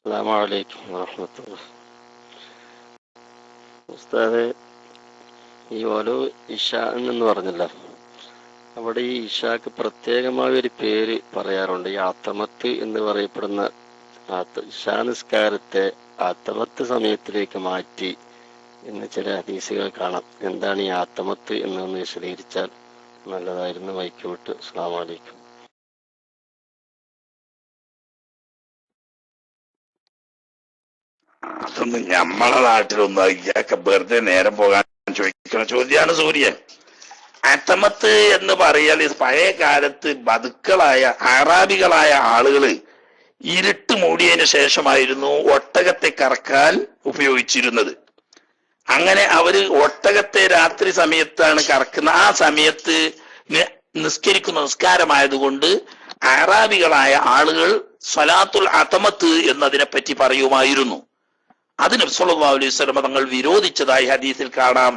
അസ്സലാമു അലൈക്കും വറഹ്മത്തുള്ളാഹി. ഉസ്താദെ, ഈ ഓരോ ഇഷാ എന്ന് പറഞ്ഞല്ലോ, അവിടെ ഈ ഇഷാക്ക് പ്രത്യേകമായ ഒരു പേര് പറയാറുണ്ട്. ഈ ആത്തമത്ത് എന്ന് പറയപ്പെടുന്ന ഇഷാ നിസ്കാരത്തെ ആത്തമത്ത് സമയത്തിലേക്ക് മാറ്റി എന്ന് ചില ഹദീസുകൾ കാണാം. എന്താണ് ഈ ആത്തമത്ത് എന്നൊന്ന് വിശദീകരിച്ചാൽ നല്ലതായിരുന്നു. വൈക്ക് വിട്ട്. അസ്സലാമു അലൈക്കും. അതൊന്നും ഞമ്മളെ നാട്ടിലൊന്നും ഇയാൾക്ക് വെറുതെ നേരം പോകാൻ ചോദിക്കുന്ന ചോദ്യമാണ് സൂര്യൻ. അത്തമത്ത് എന്ന് പറയാൽ പഴയ കാലത്ത് ബതുക്കളായ അറാബികളായ ആളുകള് ഇരുട്ട് മൂടിയതിനു ശേഷമായിരുന്നു ഒട്ടകത്തെ കറക്കാൻ ഉപയോഗിച്ചിരുന്നത്. അങ്ങനെ അവര് ഒട്ടകത്തെ രാത്രി സമയത്താണ് കറക്കുന്ന. ആ സമയത്ത് നിസ്കരിക്കുന്ന നിസ്കാരമായതുകൊണ്ട് അറാബികളായ ആളുകൾ സ്വലാത്തുൽ അത്തമത്ത് എന്നതിനെ പറ്റി പറയുമായിരുന്നു. അത് നബി സല്ലല്ലാഹു അലൈഹി വസല്ലം തങ്ങൾ വിരോധിച്ചതായി ഹദീസിൽ കാണാം.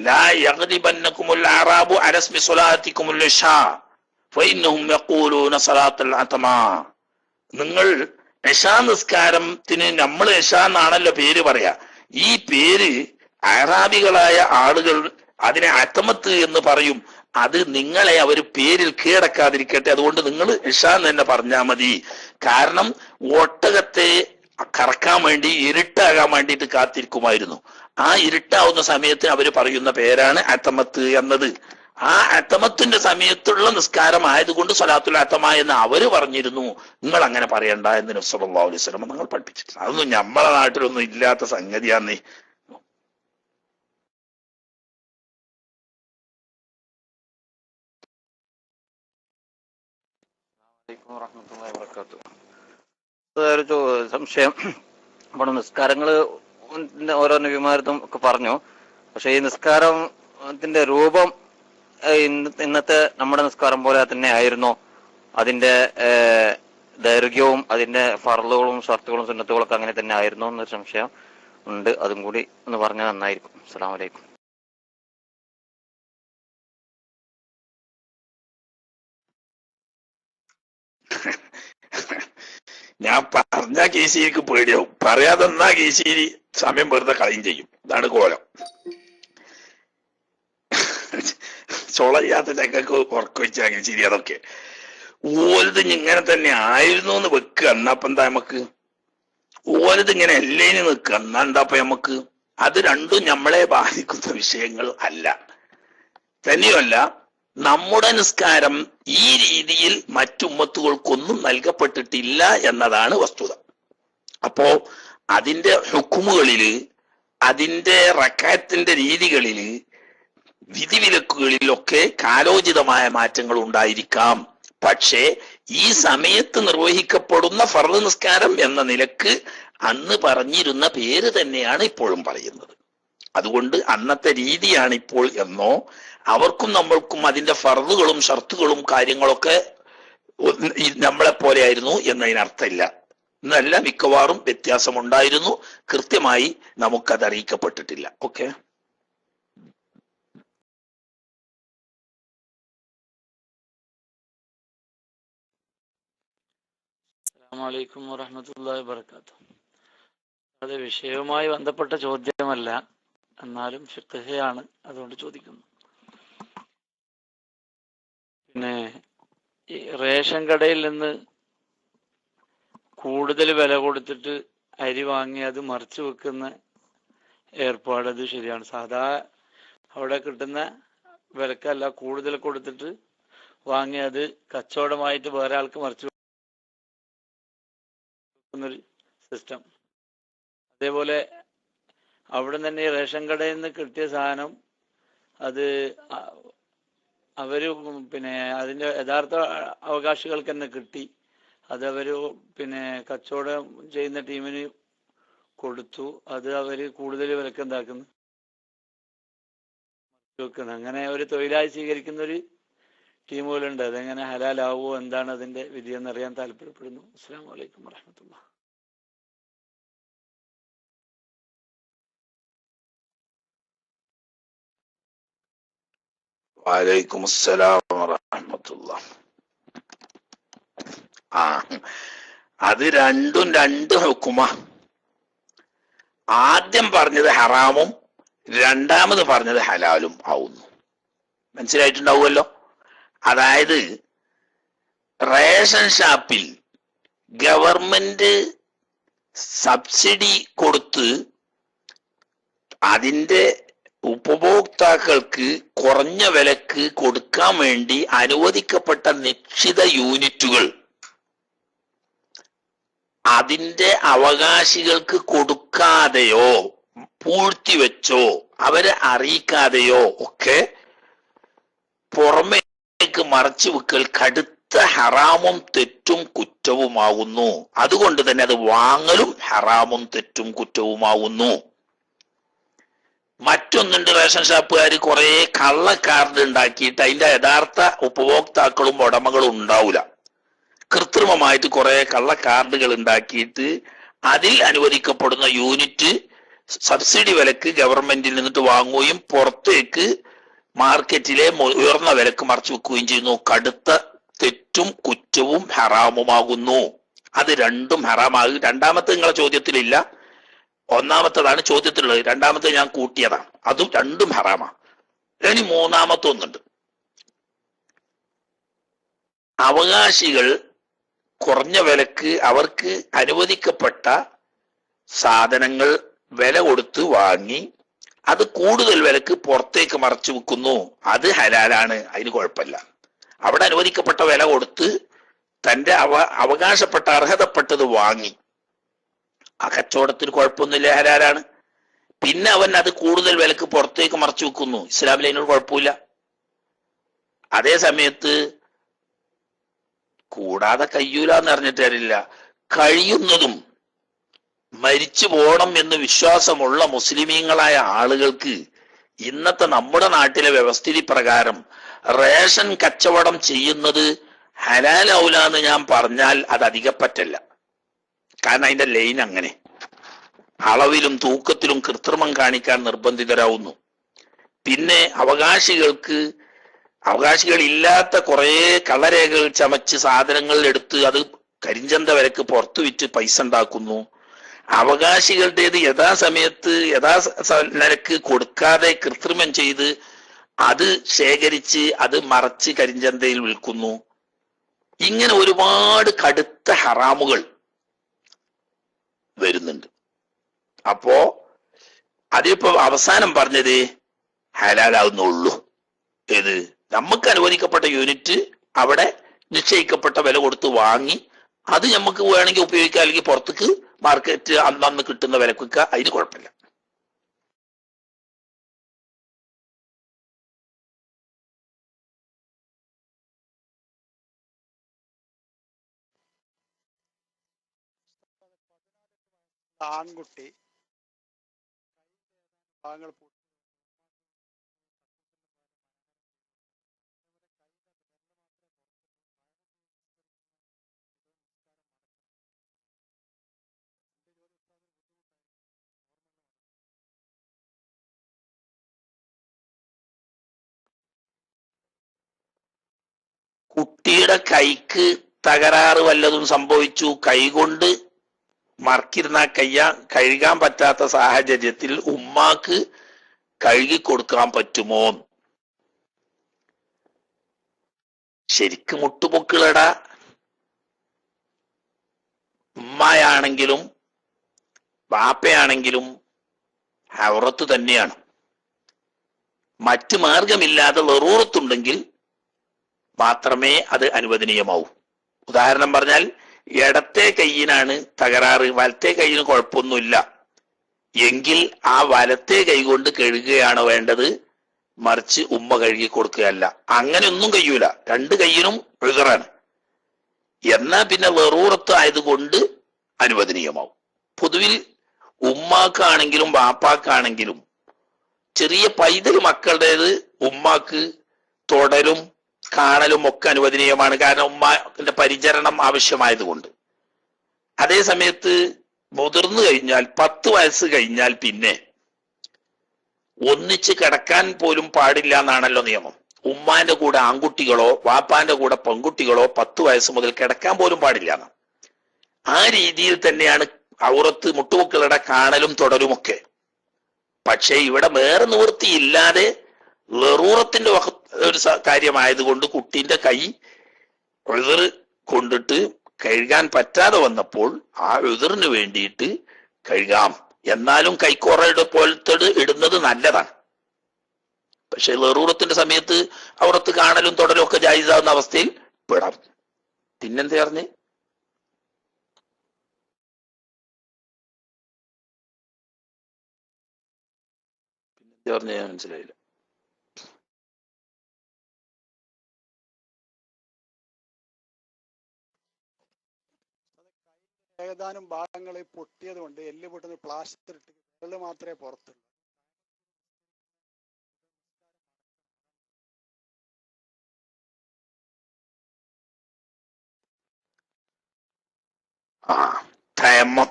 ലാ യഗ്രിബന്നകുമുൽ അറാബു അലസ്മി സ്വലാത്തികുമുൽ ഇശാ ഫഇന്നഹും യഖൂലൂന സ്വലാത്തുൽ അത്തമാ. നിങ്ങൾ ഇശാ നിസ്കാരത്തിന് നമ്മൾ ഇശാ എന്നാണല്ലോ പേര് പറയാ. ഈ പേര് അറാബികളായ ആളുകൾ അതിനെ അത്തമത്ത് എന്ന് പറയും. അത് നിങ്ങളെ അവർ പേരിൽ കീഴടക്കാതിരിക്കട്ടെ, അതുകൊണ്ട് നിങ്ങൾ ഇശാ എന്ന് തന്നെ പറഞ്ഞാൽ മതി. കാരണം ഒട്ടകത്തെ കറക്കാൻ വേണ്ടി ഇരുട്ടാകാൻ വേണ്ടിയിട്ട് കാത്തിരിക്കുമായിരുന്നു. ആ ഇരുട്ടാവുന്ന സമയത്ത് അവര് പറയുന്ന പേരാണ് അത്തമത്ത് എന്നത്. ആ അത്തമത്തിന്റെ സമയത്തുള്ള നിസ്കാരം ആയതുകൊണ്ട് സ്വലാത്തുൽ അത്തമ എന്ന് അവര് പറഞ്ഞിരുന്നു. നിങ്ങൾ അങ്ങനെ പറയണ്ട എന്ന് നബി സല്ലല്ലാഹു അലൈഹി വസല്ലം നിങ്ങൾ പഠിപ്പിച്ചിട്ടുണ്ട്. അതൊന്നും നമ്മളെ നാട്ടിലൊന്നും ഇല്ലാത്ത സംഗതിയാന്നേ. ഒരു സംശയം. നമ്മുടെ നിസ്കാരങ്ങള് ഓരോ നബിമാരും ഒക്കെ പറഞ്ഞു. പക്ഷെ ഈ നിസ്കാരത്തിന്റെ രൂപം ഇന്നത്തെ നമ്മുടെ നിസ്കാരം പോലെ തന്നെ ആയിരുന്നോ? അതിന്റെ ദൈർഘ്യവും അതിന്റെ ഫർളുകളും ഷർത്തുകളും സുന്നത്തുകളും ഒക്കെ അങ്ങനെ തന്നെ ആയിരുന്നോ എന്നൊരു സംശയം ഉണ്ട്. അതും കൂടി ഒന്ന് പറഞ്ഞാൽ നന്നായിരിക്കും. അസ്സലാമു അലൈക്കും. ഞാൻ പറഞ്ഞ കേസിക്ക് പേടിയാവും, പറയാതെന്നാ കേസിരി സമയം വെറുതെ കളയും ചെയ്യും. ഇതാണ് കോലം. ചൊളയാത്ത ചക്കക്ക് ഉറക്കൊഴിച്ചാ കേസിരി. അതൊക്കെ ഓലത് ഇങ്ങനെ തന്നെ ആയിരുന്നു എന്ന് വെക്കുക. എന്നാപ്പ എന്താ നമുക്ക് ഓലത് ഇങ്ങനെ എല്ലേന് നിൽക്കുക. എന്നാ എന്താപ്പ നമുക്ക് അത് രണ്ടും നമ്മളെ ബാധിക്കുന്ന വിഷയങ്ങൾ അല്ല. തന്നെയല്ല, നമ്മുടെ നിസ്കാരം ഈ രീതിയിൽ മറ്റുമ്മത്തുകൾക്കൊന്നും നൽകപ്പെട്ടിട്ടില്ല എന്നതാണ് വസ്തുത. അപ്പോ അതിന്റെ ഹുക്കുമുകളില്, അതിന്റെ റക്കാത്തിന്റെ രീതികളില്, വിധിവിലക്കുകളിലൊക്കെ കാലോചിതമായ മാറ്റങ്ങൾ ഉണ്ടായിരിക്കാം. പക്ഷേ ഈ സമയത്ത് നിർവഹിക്കപ്പെടുന്ന ഫർദ് നിസ്കാരം എന്ന നിലക്ക് അന്ന് പറഞ്ഞിരുന്ന പേര് തന്നെയാണ് ഇപ്പോഴും പറയുന്നത്. അതുകൊണ്ട് അന്നത്തെ രീതിയാണ് ഇപ്പോൾ എന്നോ അവർക്കും നമ്മൾക്കും അതിന്റെ ഫർദുകളും ഷർത്തുകളും കാര്യങ്ങളൊക്കെ നമ്മളെ പോലെ ആയിരുന്നു എന്നതിനർത്ഥമില്ല. എന്നല്ല, മിക്കവാറും വ്യത്യാസമുണ്ടായിരുന്നു. കൃത്യമായി നമുക്കത് അറിയിക്കപ്പെട്ടിട്ടില്ല. ഓക്കെ. അസ്സലാമു അലൈക്കും വറഹ്മത്തുള്ളാഹി വബറകാതുഹു. അത് വിഷയവുമായി ബന്ധപ്പെട്ട ചോദ്യമല്ല, എന്നാലും ഫിഖ്ഹിയാണ്, അതുകൊണ്ട് ചോദിക്കുന്നു. പിന്നെ ഈ റേഷൻ കടയിൽ നിന്ന് കൂടുതൽ വില കൊടുത്തിട്ട് അരി വാങ്ങി അത് മറിച്ച് വെക്കുന്ന ഏർപ്പാട്, അത് ശരിയാണ്? സാധാ അവിടെ കിട്ടുന്ന വിലക്കല്ല, കൂടുതൽ കൊടുത്തിട്ട് വാങ്ങി അത് കച്ചവടമായിട്ട് വേറെ ആൾക്ക് മറിച്ച് വെക്കുന്നൊരു സിസ്റ്റം. അതേപോലെ അവിടെ തന്നെ റേഷൻ കടയിൽ നിന്ന് കിട്ടിയ സാധനം അത് അവര് പിന്നെ അതിന്റെ യഥാർത്ഥ അവകാശികൾക്ക് തന്നെ കിട്ടി. അതവര് പിന്നെ കച്ചവടം ചെയ്യുന്ന ടീമിന് കൊടുത്തു. അത് അവര് കൂടുതൽ വിലക്ക് എന്താക്കുന്നു, വെക്കുന്നത്. അങ്ങനെ ഒരു തൊഴിലായി സ്വീകരിക്കുന്ന ഒരു ടീമുകളുണ്ട്. അതെങ്ങനെ ഹലാലാവോ, എന്താണ് അതിന്റെ വിധി എന്നറിയാൻ താല്പര്യപ്പെടുന്നു. അസ്സലാമു അലൈക്കും വറഹ്മത്തുള്ളാഹി. വഅലൈക്കും അസ്സലാം വറഹ്മത്തുള്ളാഹി. അത് രണ്ടും രണ്ട് ഹുക്കുമ. ആദ്യം പറഞ്ഞത് ഹറാമും രണ്ടാമത് പറഞ്ഞത് ഹലാലും ആവുന്നു. മനസ്സിലായിട്ടുണ്ടാവുമല്ലോ. അതായത് റേഷൻ ഷാപ്പിൽ ഗവൺമെന്റ് സബ്സിഡി കൊടുത്ത് അതിന്റെ ഉപഭോക്താക്കൾക്ക് കുറഞ്ഞ വിലക്ക് കൊടുക്കാൻ വേണ്ടി അനുവദിക്കപ്പെട്ട നിശ്ചിത യൂണിറ്റുകൾ അതിന്റെ അവകാശികൾക്ക് കൊടുക്കാതെയോ പൂഴ്ത്തിവെച്ചോ അവരെ അറിയിക്കാതെയോ ഒക്കെ പുറമേക്ക് മറച്ചു വെക്കൽ കടുത്ത ഹറാമും തെറ്റും കുറ്റവുമാകുന്നു. അതുകൊണ്ട് തന്നെ അത് വാങ്ങലും ഹറാമും തെറ്റും കുറ്റവുമാകുന്നു. മറ്റൊന്നുണ്ട്, റേഷൻ ഷാപ്പുകാർ കുറെ കള്ള കാർഡ് ഉണ്ടാക്കിയിട്ട് അതിന്റെ യഥാർത്ഥ ഉപഭോക്താക്കളും ഉടമകളും ഉണ്ടാവില്ല. കൃത്രിമമായിട്ട് കുറെ കള്ള കാർഡുകൾ ഉണ്ടാക്കിയിട്ട് അതിൽ അനുവദിക്കപ്പെടുന്ന യൂണിറ്റ് സബ്സിഡി വിലക്ക് ഗവൺമെന്റിൽ നിന്നിട്ട് വാങ്ങുകയും പുറത്തേക്ക് മാർക്കറ്റിലെ ഉയർന്ന വിലക്ക് മറച്ചു വെക്കുകയും ചെയ്യുന്നു. കടുത്ത തെറ്റും കുറ്റവും ഹറാമുമാകുന്നു. അത് രണ്ടും ഹറാമാകും. രണ്ടാമത്തെ നിങ്ങളെ ചോദ്യത്തിലില്ല, ഒന്നാമത്തതാണ് ചോദ്യത്തിലുള്ളത്. രണ്ടാമത്തെ ഞാൻ കൂട്ടിയതാണ്. അതും രണ്ടും ഹറാമാ. ഇനി മൂന്നാമത്തെ ഒന്നുണ്ട്. അവകാശികൾ കുറഞ്ഞ വിലക്ക് അവർക്ക് അനുവദിക്കപ്പെട്ട സാധനങ്ങൾ വില കൊടുത്ത് വാങ്ങി അത് കൂടുതൽ വിലക്ക് പുറത്തേക്ക് മറച്ചു വെക്കുന്നു. അത് ഹലാലാണ്, അതിന് കുഴപ്പമില്ല. അവിടെ അനുവദിക്കപ്പെട്ട വില കൊടുത്ത് തന്റെ അവകാശപ്പെട്ട അർഹതപ്പെട്ടത് വാങ്ങി, ആ കച്ചവടത്തിന് കുഴപ്പമൊന്നുമില്ല, ഹലാലാണ്. പിന്നെ അവൻ അത് കൂടുതൽ വിലക്ക് പുറത്തേക്ക് മറച്ചു വെക്കുന്നു, ഇസ്ലാമിൽ അതിനൊരു കുഴപ്പമില്ല. അതേ സമയത്ത് കൂടാതെ കഴിയൂല എന്ന് അറിഞ്ഞിട്ട് കാര്യമില്ല, കഴിയുന്നതും മരിച്ചു പോകണം എന്ന് വിശ്വാസമുള്ള മുസ്ലിമീങ്ങളായ ആളുകൾക്ക് ഇന്നത്തെ നമ്മുടെ നാട്ടിലെ വ്യവസ്ഥിതി പ്രകാരം റേഷൻ കച്ചവടം ചെയ്യുന്നത് ഹലാലാവൂല എന്ന് ഞാൻ പറഞ്ഞാൽ അത് അധികപ്പറ്റല്ല. കാരണം അതിന്റെ ലൈൻ അങ്ങനെ അളവിലും തൂക്കത്തിലും കൃത്രിമം കാണിക്കാൻ നിർബന്ധിതരാവുന്നു. പിന്നെ അവകാശികൾ ഇല്ലാത്ത കുറെ കള്ളരേഖകൾ ചമച്ച് സാധനങ്ങൾ എടുത്ത് അത് കരിഞ്ചന്ത വിലക്ക് പുറത്തു വിറ്റ് പൈസ ഉണ്ടാക്കുന്നു. അവകാശികളുടേത് യഥാസമയത്ത് നിരക്ക് കൊടുക്കാതെ കൃത്രിമം ചെയ്ത് അത് ശേഖരിച്ച് അത് മറച്ച് കരിഞ്ചന്തയിൽ വിൽക്കുന്നു. ഇങ്ങനെ ഒരുപാട് കടുത്ത ഹറാമുകൾ വരുന്നുണ്ട്. അപ്പോ അതിപ്പോ അവസാനം പറഞ്ഞത് ഹലാലാവുന്നുള്ളൂ. ഏത്? നമുക്ക് അനുവദിക്കപ്പെട്ട യൂണിറ്റ് അവിടെ നിശ്ചയിക്കപ്പെട്ട വില കൊടുത്ത് വാങ്ങി അത് നമുക്ക് വേണമെങ്കിൽ ഉപയോഗിക്കാം, അല്ലെങ്കിൽ പുറത്തേക്ക് മാർക്കറ്റ് അന്നന്ന് കിട്ടുന്ന വിലക്ക് വിൽക്കുക, അതിന് കുഴപ്പമില്ല. ആൺകുട്ടി ഭാഗങ്ങൾ കുട്ടിയുടെ കൈക്ക് തകരാറ് വല്ലതും സംഭവിച്ചു, കൈകൊണ്ട് മറക്കിരുന്ന കഴുകാൻ പറ്റാത്ത സാഹചര്യത്തിൽ ഉമ്മാക്ക് കഴുകി കൊടുക്കാൻ പറ്റുമോ? ശരിക്കും മുട്ടുപൊക്കിളട ഉമ്മയാണെങ്കിലും ബാപ്പയാണെങ്കിലും ഔറത്ത് തന്നെയാണ്. മറ്റു മാർഗമില്ലാതെ ലറൂറത്തുണ്ടെങ്കിൽ മാത്രമേ അത് അനുവദനീയമാവൂ. ഉദാഹരണം പറഞ്ഞാൽ ഇടത്തെ കൈയിനാണ് തകരാറ്, വലത്തെ കൈയിന് കുഴപ്പമൊന്നുമില്ല എങ്കിൽ ആ വലത്തെ കൈ കൊണ്ട് കഴുകുകയാണ് വേണ്ടത്, മറിച്ച് ഉമ്മ കഴുകി കൊടുക്കുകയല്ല. അങ്ങനെയൊന്നും കഴിയൂല, രണ്ട് കൈയിനും ഉദറാണ്. എന്നാ പിന്നെ ലറൂറത്ത് ആയതുകൊണ്ട് അനുവദനീയമാവും. പൊതുവിൽ ഉമ്മാക്കാണെങ്കിലും ബാപ്പാക്കാണെങ്കിലും ചെറിയ പൈതൽ മക്കളുടേത് ഉമ്മാക്ക് തൊടലും കാണലും ഒക്കെ അനുവദനീയമാണ്, കാരണം ഉമ്മാന്റെ പരിചരണം ആവശ്യമായതുകൊണ്ട്. അതേ സമയത്ത് മുതിർന്നു കഴിഞ്ഞാൽ 10 വയസ്സ് കഴിഞ്ഞാൽ പിന്നെ ഒന്നിച്ച് കിടക്കാൻ പോലും പാടില്ല എന്നാണല്ലോ നിയമം. ഉമ്മാന്റെ കൂടെ ആൺകുട്ടികളോ വാപ്പാന്റെ കൂടെ പെൺകുട്ടികളോ 10 വയസ്സ് മുതൽ കിടക്കാൻ പോലും പാടില്ല. ആ രീതിയിൽ തന്നെയാണ് ഔറത്ത് മുട്ടുമക്കളുടെ കാണലും തുടരുമൊക്കെ. പക്ഷെ ഇവിടെ വേറെ നിവൃത്തിയില്ലാതെ ലറൂറത്തിന്റെ ഒരു കാര്യമായതുകൊണ്ട് കുട്ടീന്റെ കൈ ഉഴുതറ് കൊണ്ടിട്ട് കഴുകാൻ പറ്റാതെ വന്നപ്പോൾ ആ ഉഴുതറിന് വേണ്ടിയിട്ട് കഴുകാം. എന്നാലും കൈക്കോറയുടെ പോലത്തെ ഇടുന്നത് നല്ലതാണ്. പക്ഷെ ലറൂറത്തിന്റെ സമയത്ത് ഔറത്ത് കാണലും തുടരും ഒക്കെ ജായിസാവുന്ന അവസ്ഥയിൽ പെടാം. പിന്നെന്താ പറഞ്ഞ് ഞാൻ മനസ്സിലായില്ല. ഏതാനും ഭാഗങ്ങൾ പൊട്ടിയത് കൊണ്ട് എല്ല് പൊട്ടുന്ന പ്ലാസ്റ്റർ ഇട്ട് വിരല് മാത്രമേ പുറത്തുള്ളൂ. തയമ്മം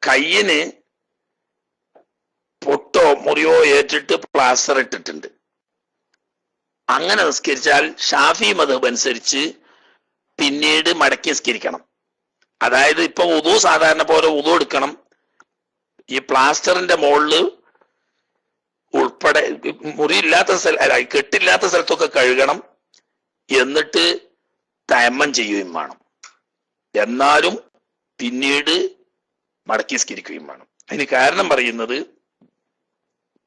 കയ്യിന് പൊട്ടോ മുറിയോ ഏറ്റിട്ട് പ്ലാസ്റ്റർ ഇട്ടിട്ടുണ്ട്. അങ്ങനെ നിസ്കരിച്ചാൽ ഷാഫി മദ്ഹബ് അനുസരിച്ച് പിന്നീട് മടക്കി നിസ്കരിക്കണം. അതായത് ഇപ്പൊ ഉദു സാധാരണ പോലെ ഉദു എടുക്കണം. ഈ പ്ലാസ്റ്ററിന്റെ മുകളിൽ ഉൾപ്പെടെ മുറിയില്ലാത്ത കെട്ടില്ലാത്ത സ്ഥലത്തൊക്കെ കഴുകണം. എന്നിട്ട് തയമ്മം ചെയ്യുകയും വേണം. എന്നാലും പിന്നീട് മടക്കി നിസ്കരിക്കുകയും വേണം. അതിന് കാരണം പറയുന്നത്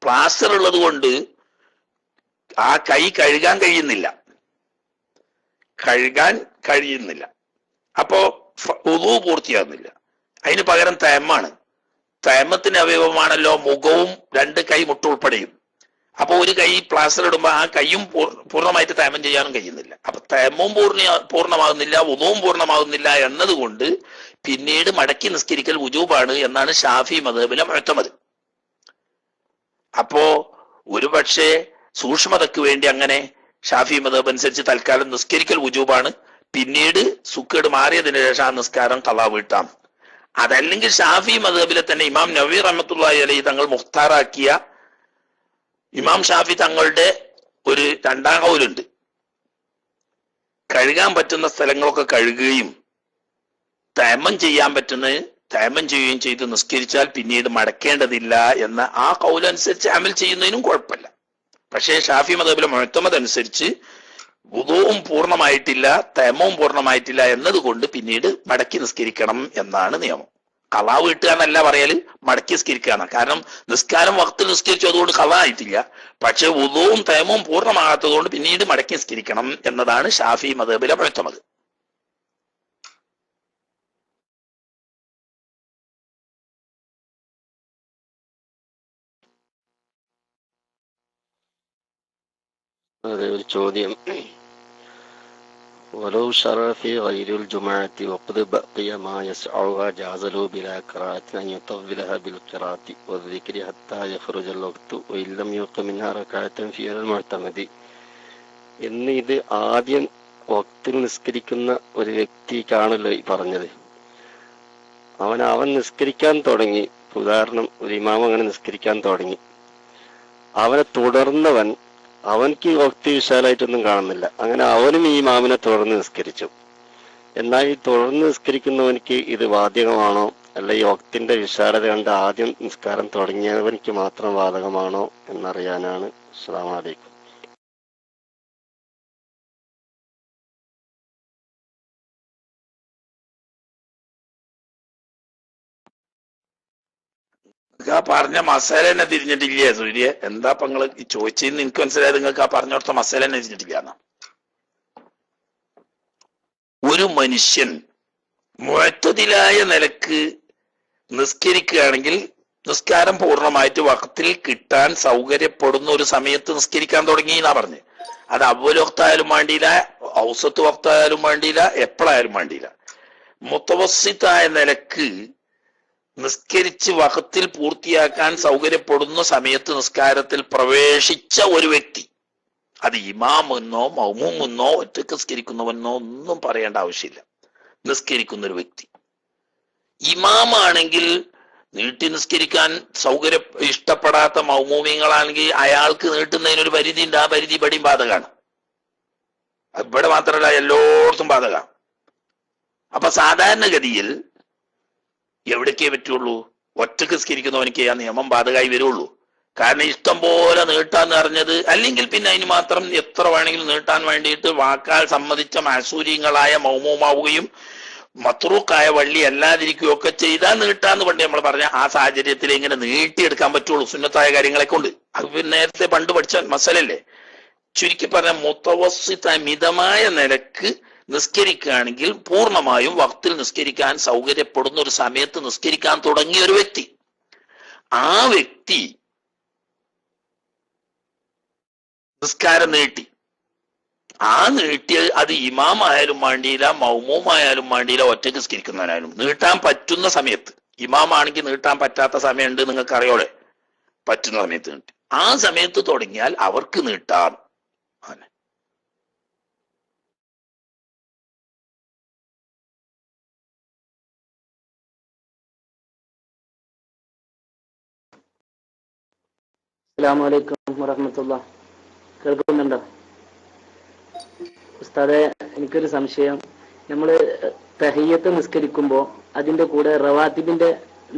പ്ലാസ്റ്റർ ഉള്ളത് കൊണ്ട് ആ കൈ കഴുകാൻ കഴിയുന്നില്ല. അപ്പോ വുളു പൂർത്തിയാകുന്നില്ല. അതിന് പകരം തയമ്മാണ്. തയമ്മത്തിന് അവയവമാണല്ലോ മുഖവും രണ്ട് കൈ മുട്ടുൾപ്പെടെയും. അപ്പൊ ഒരു കൈ പ്ലാസ്റ്റർ ഇടുമ്പോ ആ കൈയും പൂർണ്ണമായിട്ട് തയമ്മം ചെയ്യാനും കഴിയുന്നില്ല. അപ്പൊ തയമ്മവും പൂർണ്ണമാകുന്നില്ല, വുളുവും പൂർണ്ണമാകുന്നില്ല എന്നതുകൊണ്ട് പിന്നീട് മടക്കി നിസ്കരിക്കൽ വുജൂബാണ് എന്നാണ് ഷാഫി മദ്ഹബിലെ മുഅ്തമദ്. അപ്പോ ഒരു പക്ഷേ സൂക്ഷ്മതയ്ക്ക് വേണ്ടി അങ്ങനെ ഷാഫി മദ്ഹബ് അനുസരിച്ച് തൽക്കാലം നിസ്കരിക്കൽ വുജൂബാണ്, പിന്നീട് സുക്കേട് മാറിയതിനു ശേഷം ആ നിസ്കാരം ഖളാ വീട്ടാം. അതല്ലെങ്കിൽ ഷാഫി മദ്ഹബിലെ തന്നെ ഇമാം നവവി റഹ്മത്തുള്ളാഹി അലൈഹി തങ്ങൾ മുഖ്താറാക്കിയ ഇമാം ഷാഫി തങ്ങളുടെ ഒരു രണ്ടാം ഖൗലുണ്ട്. കഴുകാൻ പറ്റുന്ന സ്ഥലങ്ങളൊക്കെ കഴുകുകയും തയമ്മം ചെയ്യാൻ പറ്റുന്നത് തയമ്മം ചെയ്യുകയും ചെയ്ത് നിസ്കരിച്ചാൽ പിന്നീട് മടക്കേണ്ടതില്ല എന്ന ആ ഖൗലനുസരിച്ച് അമൽ ചെയ്യുന്നതിനും കുഴപ്പമില്ല. പക്ഷേ ഷാഫി മദ്ഹബിലെ മുഅ്തമദ് അനുസരിച്ച് വുദൂഉം പൂർണ്ണമായിട്ടില്ല, തയമ്മവും പൂർണ്ണമായിട്ടില്ല എന്നതുകൊണ്ട് പിന്നീട് മടക്കി നിസ്കരിക്കണം എന്നാണ് നിയമം. ഖളാ വീട്ടുക എന്നല്ല പറയല്, മടക്കി നിസ്കരിക്കുകയാണ്. കാരണം നിസ്കാരം വഖത്തിൽ നിസ്കരിച്ചു, അതുകൊണ്ട് ഖളാ ആയിട്ടില്ല. പക്ഷെ വുദൂഉം തയമ്മവും പൂർണ്ണമാകാത്തത് കൊണ്ട് പിന്നീട് മടക്കി നിസ്കരിക്കണം എന്നതാണ് ഷാഫി മദ്ഹബിലെ മുഅ്തമദ്. അതെ, ഒരു ചോദ്യം. ولو شرع في غير الجمعة وقد بقي ما يسعها جاز له بلا قراءة أن يطولها بالقراءة والذكر حتى يخرج الوقت وإن لم يبق منها ركعة في المعتمد. എന്ന് ഇത് ആദ്യം വക്തിൽ നിസ്കരിക്കുന്ന ഒരു വ്യക്തിക്കാണല്ലോ ഈ പറഞ്ഞത്. അവൻ നിസ്കരിക്കാൻ തുടങ്ങി. ഉദാഹരണം, ഒരു ഇമാം അങ്ങനെ നിസ്കരിക്കാൻ തുടങ്ങി, അവനെ തുടർന്നവൻ അവൻക്ക് ഈ വക്തി വിശാലായിട്ടൊന്നും കാണുന്നില്ല. അങ്ങനെ അവനും ഈ ഇമാമിനെ തുടർന്ന് നിസ്കരിച്ചു. എന്നാൽ ഈ തുടർന്ന് നിസ്കരിക്കുന്നവനിക്ക് ഇത് ബാധകമാണോ, അല്ല ഈ വക്തിന്റെ വിശാലത കണ്ട് ആദ്യം നിസ്കാരം തുടങ്ങിയവനിക്ക് മാത്രം ബാധകമാണോ എന്നറിയാനാണ്. അസ്സലാമു അലൈക്കും. ആ പറഞ്ഞ മസാല തന്നെ തിരിഞ്ഞിട്ടില്ലേ സൂര്യ? എന്താ ഇപ്പൊ നിങ്ങള് ഈ ചോദിച്ചെന്ന് എനിക്ക് മനസ്സിലായത്. നിങ്ങൾക്ക് ആ പറഞ്ഞ കൊടുത്ത മസാല തന്നെ തിരിഞ്ഞിട്ടില്ല എന്നാ. ഒരു മനുഷ്യൻ മുഅ്തദിലായ നിലക്ക് നിസ്കരിക്കുകയാണെങ്കിൽ നിസ്കാരം പൂർണ്ണമായിട്ട് വഖത്തിൽ കിട്ടാൻ സൗകര്യപ്പെടുന്ന ഒരു സമയത്ത് നിസ്കരിക്കാൻ തുടങ്ങി എന്നാ പറഞ്ഞ്. അത് അവ്വൽ വഖ്തായാലും വേണ്ടിയില്ല, ഔസത്ത് വഖ്തായാലും വേണ്ടിയില്ല, എപ്പോഴായാലും വേണ്ടിയില്ല. മുത്തവസ്സിത്തായ നിലക്ക് നിസ്കരിച്ച് വഖത്തിൽ പൂർത്തിയാക്കാൻ സൗകര്യപ്പെടുന്ന സമയത്ത് നിസ്കാരത്തിൽ പ്രവേശിച്ച ഒരു വ്യക്തി, അത് ഇമാമെന്നോ മൗമൂമെന്നോ ഒറ്റക്ക് നിസ്കരിക്കുന്നവനോ ഒന്നും പറയേണ്ട ആവശ്യമില്ല. നിസ്കരിക്കുന്ന ഒരു വ്യക്തി ഇമാമാണെങ്കിൽ നീട്ടി നിസ്കരിക്കാൻ ഇഷ്ടപ്പെടാത്ത മൗമൂമിങ്ങളാണെങ്കിൽ അയാൾക്ക് നീട്ടുന്നതിനൊരു പരിധി ഉണ്ട്. ആ പരിധി ഇവിടെയും ബാധകമാണ്. ഇവിടെ മാത്രമല്ല, എല്ലായിടത്തും ബാധകമാണ്. അപ്പൊ സാധാരണഗതിയിൽ എവിടേക്കേ പറ്റുള്ളൂ? ഒറ്റക്ക് നിസ്കരിക്കുന്നവനിക്ക് ആ നിയമം ബാധകമായി വരുള്ളൂ. കാരണം ഇഷ്ടം പോലെ നീട്ടാന്ന് അറിഞ്ഞത്, അല്ലെങ്കിൽ പിന്നെ അതിന് മാത്രം എത്ര വേണമെങ്കിലും നീട്ടാൻ വേണ്ടിയിട്ട് വാക്കാൽ സമ്മതിച്ച മാസൂര്യങ്ങളായ മൗമൂമാവുകയും മത്രൂക്കായ വള്ളി അല്ലാതിരിക്കുകയും ഒക്കെ ചെയ്താൽ നീട്ടാന്ന് പണ്ട് നമ്മൾ പറഞ്ഞ ആ സാഹചര്യത്തിൽ ഇങ്ങനെ നീട്ടിയെടുക്കാൻ പറ്റുള്ളൂ സുന്നത്തായ കാര്യങ്ങളെ കൊണ്ട്. അത് പിന്നെ നേരത്തെ പണ്ട് പഠിച്ച മസലല്ലേ. ചുരുക്കി പറഞ്ഞ മുത്തവസ്സിത മിതമായ നിലക്ക് നിസ്കരിക്കുകയാണെങ്കിൽ പൂർണ്ണമായും വക്തിൽ നിസ്കരിക്കാൻ സൗകര്യപ്പെടുന്ന ഒരു സമയത്ത് നിസ്കരിക്കാൻ തുടങ്ങിയ ഒരു വ്യക്തി, ആ വ്യക്തി നിസ്കാരം നീട്ടി, ആ നീട്ടിയ അത് ഇമാമായാലും വേണ്ടിയില്ല മൗമൂമായാലും വേണ്ടിയില്ല ഒറ്റയ്ക്ക് നിസ്കരിക്കുന്നവനായാലും നീട്ടാൻ പറ്റുന്ന സമയത്ത്, ഇമാമാണെങ്കിൽ നീട്ടാൻ പറ്റാത്ത സമയമുണ്ട് നിങ്ങൾക്ക് അറിയോളെ, പറ്റുന്ന സമയത്ത് നീട്ടി, ആ സമയത്ത് തുടങ്ങിയാൽ അവർക്ക് നീട്ടാം. അസ്സലാമു അലൈക്കും വറഹ്മത്തുള്ളാഹി. കേൾക്കുന്നുണ്ടോ ഉസ്താദെ? എനിക്കൊരു സംശയം. നമ്മൾ തഹിയ്യത്ത് നിസ്കരിക്കുമ്പോൾ അതിന്റെ കൂടെ റവാത്തിബിന്റെ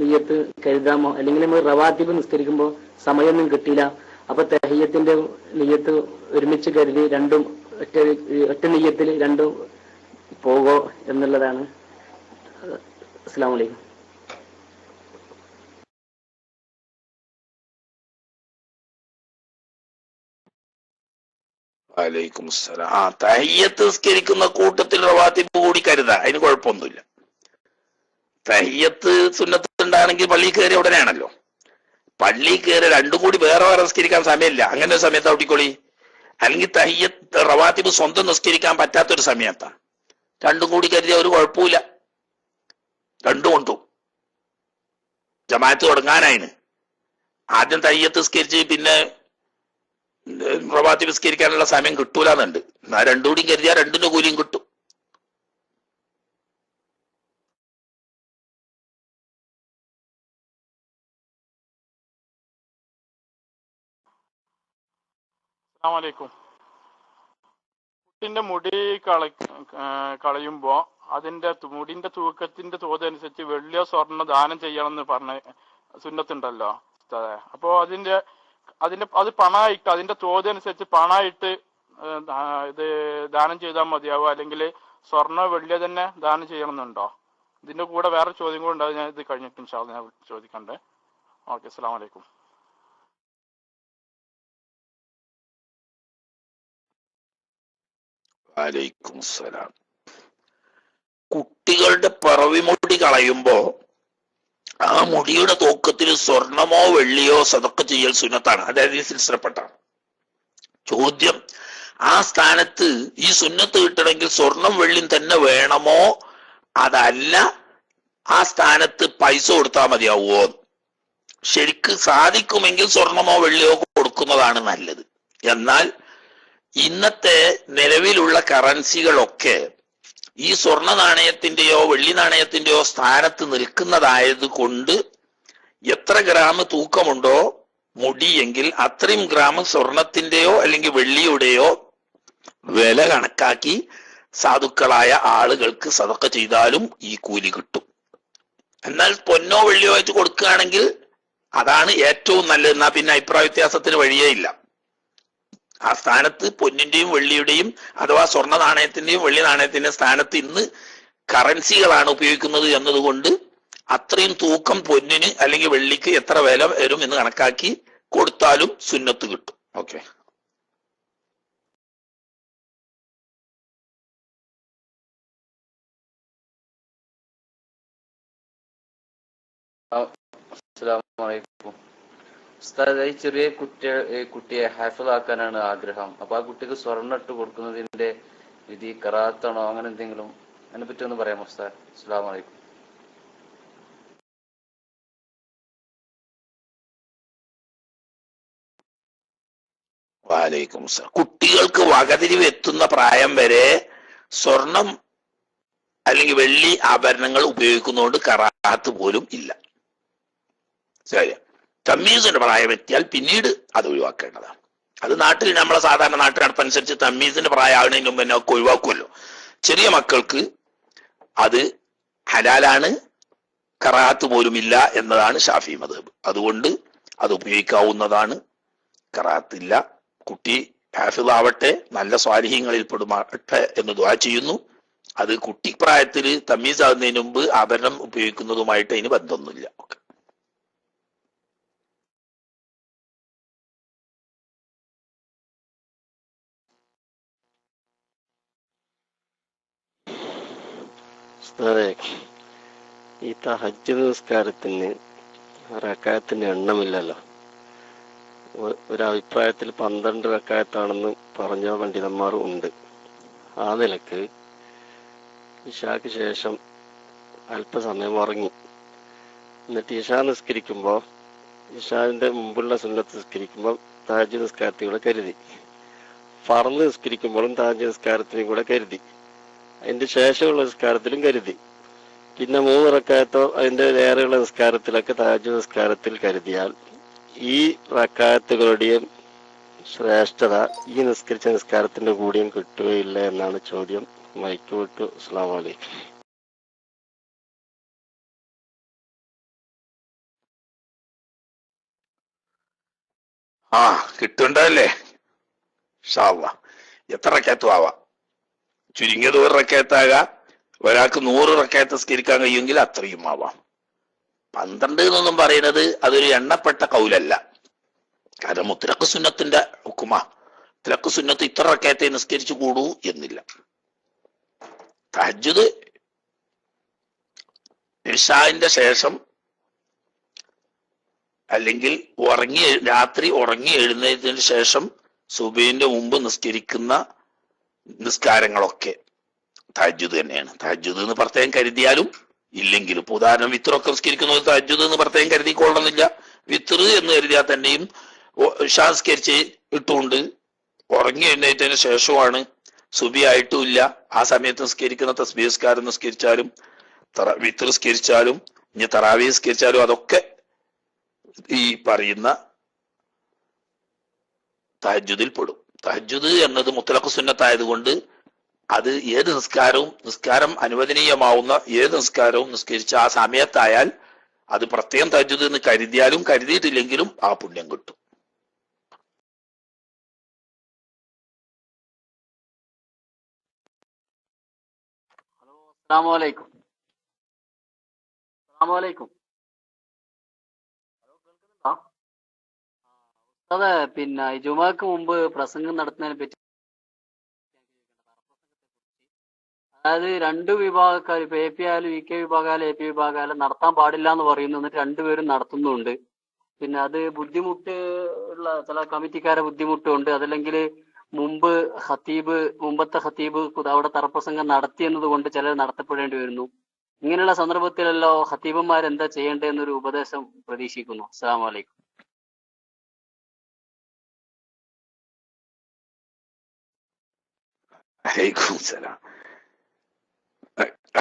നിയ്യത്ത് കരുതാമോ? അല്ലെങ്കിൽ നമ്മൾ റവാത്തിബ് നിസ്കരിക്കുമ്പോൾ സമയമൊന്നും കിട്ടിയില്ല, അപ്പൊ തഹിയ്യത്തിന്റെ നിയ്യത്ത് ഒരുമിച്ച് കരുതി രണ്ടും ഒറ്റ നിയ്യത്തിൽ രണ്ടും പോകോ എന്നുള്ളതാണ്. അസ്സലാമു അലൈക്കും. വലൈക്കും അസ്സലാം. തഹിയ്യത്ത് നിസ്കരിക്കുന്ന കൂട്ടത്തിൽ റവാത്തിബ് കൂടി കരുതാ, അതിന് കുഴപ്പമൊന്നുമില്ല. തഹിയ്യത്ത് സുന്നത്ത് ഉണ്ടാണെങ്കിൽ പള്ളി കയറി ഉടനെയാണല്ലോ. പള്ളി കയറി രണ്ടും കൂടി വേറെ വേറെ നിസ്കരിക്കാൻ സമയമില്ല, അങ്ങനെ ഒരു സമയത്ത് ഔട്ടിക്കോളി. അല്ലെങ്കിൽ തഹിയ്യത്ത് റവാത്തിബ് സ്വന്തം നിസ്കരിക്കാൻ പറ്റാത്തൊരു സമയത്താ, രണ്ടും കൂടി കരുതിയ ഒരു കുഴപ്പമില്ല. രണ്ടും കൊണ്ടും ജമാഅത്ത് തുടങ്ങാനായിന് ആദ്യം തഹിയ്യത്ത് നിസ്കരിച്ച് പിന്നെ റവാത്തിബ് നിസ്കരിക്കാനുള്ള സമയം കിട്ടൂലെന്നുണ്ട്. എന്നാ രണ്ടും കൂടി കരുതിയാൽ രണ്ടിന്റെ കൂലിയും കിട്ടും. അസ്സലാമലൈക്കും. കുട്ടിന്റെ മുടി കളയുമ്പോ അതിന്റെ മുടിന്റെ തൂക്കത്തിന്റെ തോത് അനുസരിച്ച് വെള്ളിയോ സ്വർണ്ണ ദാനം ചെയ്യണം എന്ന് പറഞ്ഞ സുന്നത്തുണ്ടല്ലോ. അപ്പോ അത് പണമായിട്ട് അതിന്റെ തോത് അനുസരിച്ച് പണമായിട്ട് ഇത് ദാനം ചെയ്താൽ മതിയാവോ, അല്ലെങ്കിൽ സ്വർണ്ണ വെള്ളിയോ തന്നെ ദാനം ചെയ്യണമെന്നുണ്ടോ? ഇതിന്റെ കൂടെ വേറെ ചോദ്യം കൂടെ ഉണ്ടാവും, ഞാൻ ഇത് കഴിഞ്ഞിട്ട് ഇൻഷാ അല്ലാഹ് ഞാൻ ചോദിക്കണ്ടേ. ഓക്കെ, അസ്സലാമു അലൈക്കും. വലൈക്കും അസ്സലാം. കുട്ടികളുടെ പിറവിമുടി കളയുമ്പോ ആ മുടിയുടെ തൂക്കത്തിൽ സ്വർണമോ വെള്ളിയോ സദഖ ചെയ്യൽ സുന്നത്താണ്. അതായത് ഈ സിൽസിലപ്പെട്ട ചോദ്യം, ആ സ്ഥാനത്ത് ഈ സുന്നത്ത് കിട്ടണമെങ്കിൽ സ്വർണം വെള്ളിയും തന്നെ വേണമോ, അതല്ല ആ സ്ഥാനത്ത് പൈസ കൊടുത്താൽ മതിയാവുമോ? ശരിക്ക് സാധിക്കുമെങ്കിൽ സ്വർണമോ വെള്ളിയോ കൊടുക്കുന്നതാണ് നല്ലത്. എന്നാൽ ഇന്നത്തെ നിലവിലുള്ള കറൻസികളൊക്കെ ഈ സ്വർണ്ണ നാണയത്തിന്റെയോ വെള്ളി നാണയത്തിന്റെയോ സ്ഥാനത്ത് നിൽക്കുന്നതായത് കൊണ്ട് എത്ര ഗ്രാം തൂക്കമുണ്ടോ മുടിയെങ്കിൽ അത്രയും ഗ്രാം സ്വർണത്തിന്റെയോ അല്ലെങ്കിൽ വെള്ളിയുടെയോ വില കണക്കാക്കി സാധുക്കളായ ആളുകൾക്ക് സദഖ ചെയ്താലും ഈ കൂലി കിട്ടും. എന്നാൽ പൊന്നോ വെള്ളിയോ ആയിട്ട് കൊടുക്കുകയാണെങ്കിൽ അതാണ് ഏറ്റവും നല്ലത്. എന്നാ പിന്നെ അഭിപ്രായ വ്യത്യാസത്തിന് വഴിയേ ഇല്ല. ആ സ്ഥാനത്ത് പൊന്നിന്റെയും വെള്ളിയുടെയും അഥവാ സ്വർണ്ണ നാണയത്തിന്റെയും വെള്ളി നാണയത്തിന്റെയും സ്ഥാനത്ത് ഇന്ന് കറൻസികളാണ് ഉപയോഗിക്കുന്നത് എന്നതുകൊണ്ട് അത്രയും തൂക്കം പൊന്നിന് അല്ലെങ്കിൽ വെള്ളിക്ക് എത്ര വില വരും എന്ന് കണക്കാക്കി കൊടുത്താലും സുന്നത്ത് കിട്ടും. ഓക്കെ. അസ്സലാമലൈക്കും ഉസ്താദ്. ഈ ചെറിയ കുട്ടിയെ ഹാഫിളാക്കാനാണ് ആഗ്രഹം. അപ്പൊ ആ കുട്ടിക്ക് സ്വർണ്ണം ഇട്ട് കൊടുക്കുന്നതിന്റെ വിധി കറാത്താണോ, അങ്ങനെ എന്തെങ്കിലും അതിനെ പറ്റി ഒന്ന് പറയാമോ ഉസ്താദ്? അസ്സലാമലൈക്കും. വലൈക്കും സലാം. കുട്ടികൾക്ക് വകതിരിവ് എത്തുന്ന പ്രായം വരെ സ്വർണം അല്ലെങ്കിൽ വെള്ളി ആഭരണങ്ങൾ ഉപയോഗിക്കുന്നതുകൊണ്ട് കറാത്ത് പോലും ഇല്ല. ശരി. തമ്മീസിന്റെ പ്രായം എത്തിയാൽ പിന്നീട് അത് ഒഴിവാക്കേണ്ടതാണ്. അത് നാട്ടിൽ നമ്മളെ സാധാരണ നാട്ടിൽ നടപ്പനുസരിച്ച് തമ്മീസിന്റെ പ്രായം ആകുന്നതിന് മുമ്പ് തന്നെ ഒക്കെ ഒഴിവാക്കുമല്ലോ. ചെറിയ മക്കൾക്ക് അത് ഹലാലാണ്, കറാത്ത് പോലുമില്ല എന്നതാണ് ഷാഫി മദ്ഹബ്. അതുകൊണ്ട് അത് ഉപയോഗിക്കാവുന്നതാണ്, കറാത്തില്ല. കുട്ടി ഹാഫിളാവട്ടെ, നല്ല സ്വാലിഹീങ്ങളിൽ പെടുമാട്ടെ എന്ന് ദുആ ചെയ്യുന്നു. അത് കുട്ടി പ്രായത്തിൽ തമീസ് ആകുന്നതിന് മുമ്പ് ആഭരണം ഉപയോഗിക്കുന്നതുമായിട്ട് അതിന് ബന്ധമൊന്നുമില്ല. ഓക്കെ. അതെ, ഈ തഹജ്ജുദ് നിസ്കാരത്തിന് റക്അത്തിന് എണ്ണമില്ലല്ലോ. ഒരഭിപ്രായത്തിൽ 12 റക്അത്താണെന്ന് പറഞ്ഞ പണ്ഡിതന്മാർ ഉണ്ട്. ആ നിലക്ക് ഇശാക്ക് ശേഷം അല്പസമയം ഉറങ്ങി, എന്നിട്ട് ഇശാ നിസ്കരിക്കുമ്പോൾ, ഇശാന്റെ മുമ്പുള്ള സുന്നത്ത് നിസ്കരിക്കുമ്പോൾ തഹജ്ജുദ് നിസ്കാരത്തിൽ കൂടെ കരുതി, ഫർള് നിസ്കരിക്കുമ്പോഴും തഹജ്ജുദ് നിസ്കാരത്തിനും കൂടെ കരുതി, അതിന്റെ ശേഷമുള്ള നിസ്കാരത്തിലും കരുതി, പിന്നെ 3 റക്അത്തോ അതിന്റെ വേറെയുള്ള നിസ്കാരത്തിലൊക്കെ തഹജ്ജുദ് നിസ്കാരത്തിൽ കരുതിയാൽ ഈ റക്അത്തുകളുടെയും ശ്രേഷ്ഠത ഈ നിസ്കരിച്ച നിസ്കാരത്തിന്റെ കൂടെയും കിട്ടുകയില്ല എന്നാണ് ചോദ്യം. മൈക്ക് വിട്ടു. അസ്സലാമു അലൈക്കും. കിട്ടുണ്ടല്ലേ? ഇൻഷാ അല്ലാഹ്. എത്ര റക്അത്തും ആവാം. ചുരുങ്ങിയത് 1 റക്അത്താകാം. ഒരാൾക്ക് 100 റക്അത്ത് നിസ്കരിക്കാൻ കഴിയുമെങ്കിൽ അത്രയും ആവാം. 12 എന്നൊന്നും പറയുന്നത് അതൊരു എണ്ണപ്പെട്ട കൗലല്ല. കാരണം മുത്തലഖ് സുന്നത്തിന്റെ ഹുക്കുമ, മുത്തലഖ് സുന്നത്ത് ഇത്ര റക്അത്തെ നിസ്കരിച്ചു കൂടൂ എന്നില്ല. തഹജ്ജുദ് ഇശാഇന്റെ ശേഷം അല്ലെങ്കിൽ രാത്രി ഉറങ്ങി എഴുന്നേറ്റതിന് ശേഷം സുബഹിന്റെ മുമ്പ് നിസ്കരിക്കുന്ന നിസ്കാരങ്ങളൊക്കെ തഹജ്ജുദ് തന്നെയാണ്. തഹജ്ജുദ് എന്ന് പ്രത്യേകം കരുതിയാലും ഇല്ലെങ്കിലും, ഇപ്പൊ ഉദാഹരണം വിത്രൊക്കെ നിസ്കരിക്കുന്നത് തഹജ്ജുദ് എന്ന് പ്രത്യേകം കരുതിക്കൊള്ളണമെന്നില്ല. വിത്ര എന്ന് കരുതിയാൽ തന്നെയും ഇശാ നിസ്കരിച്ച് ഇട്ടുകൊണ്ട് ഉറങ്ങി എഴുന്നേറ്റതിന് ശേഷമാണ്, സുബി ആയിട്ടും ഇല്ല, ആ സമയത്ത് നിസ്കരിക്കുന്ന തസ്ബീഹ് നിസ്കാരം നിസ്കരിച്ചാലും വിത്ര നിസ്കരിച്ചാലും ഇനി തറാവീഹ് നിസ്കരിച്ചാലും അതൊക്കെ ഈ പറയുന്ന തഹജ്ജുദിൽ പെടും. തഹജ്ജുദ് എന്നത് മുത്തലഖ് സുന്നത്തായതുകൊണ്ട് അത് ഏത് നിസ്കാരം അനുവദനീയമാവുന്ന ഏത് നിസ്കാരവും നിസ്കരിച്ച ആ സമയത്തായാൽ അത് പ്രത്യേകം തഹജ്ജുദ് എന്ന് കരുതിയാലും കരുതിയിട്ടില്ലെങ്കിലും ആ പുണ്യം കിട്ടും. അസ്സലാമലൈക്കും. അതെ, പിന്നെ ജുമാക്ക് മുമ്പ് പ്രസംഗം നടത്തുന്നതിനെ പറ്റി, അതായത് 2 വിഭാഗക്കാർ, ഇപ്പൊ എ പി ആയാലും ഇ കെ വിഭാഗമായാലും എ പി വിഭാഗമായാലും നടത്താൻ പാടില്ല എന്ന് പറയുന്നു, എന്നിട്ട് 2 പേരും നടത്തുന്നുണ്ട്. പിന്നെ അത് ബുദ്ധിമുട്ട് ഉള്ള ചില കമ്മിറ്റിക്കാരെ ബുദ്ധിമുട്ടുണ്ട്, അതല്ലെങ്കിൽ മുമ്പത്തെ ഖത്തീബ് അവിടെ തറപ്രസംഗം നടത്തിയെന്നത് കൊണ്ട് ചിലർ നടത്തപ്പെടേണ്ടി വരുന്നു. ഇങ്ങനെയുള്ള സന്ദർഭത്തിലല്ലോ ഖത്തീബന്മാർ എന്താ ചെയ്യേണ്ടതെന്നൊരു ഉപദേശം പ്രതീക്ഷിക്കുന്നു. അസ്സലാമു അലൈക്കും.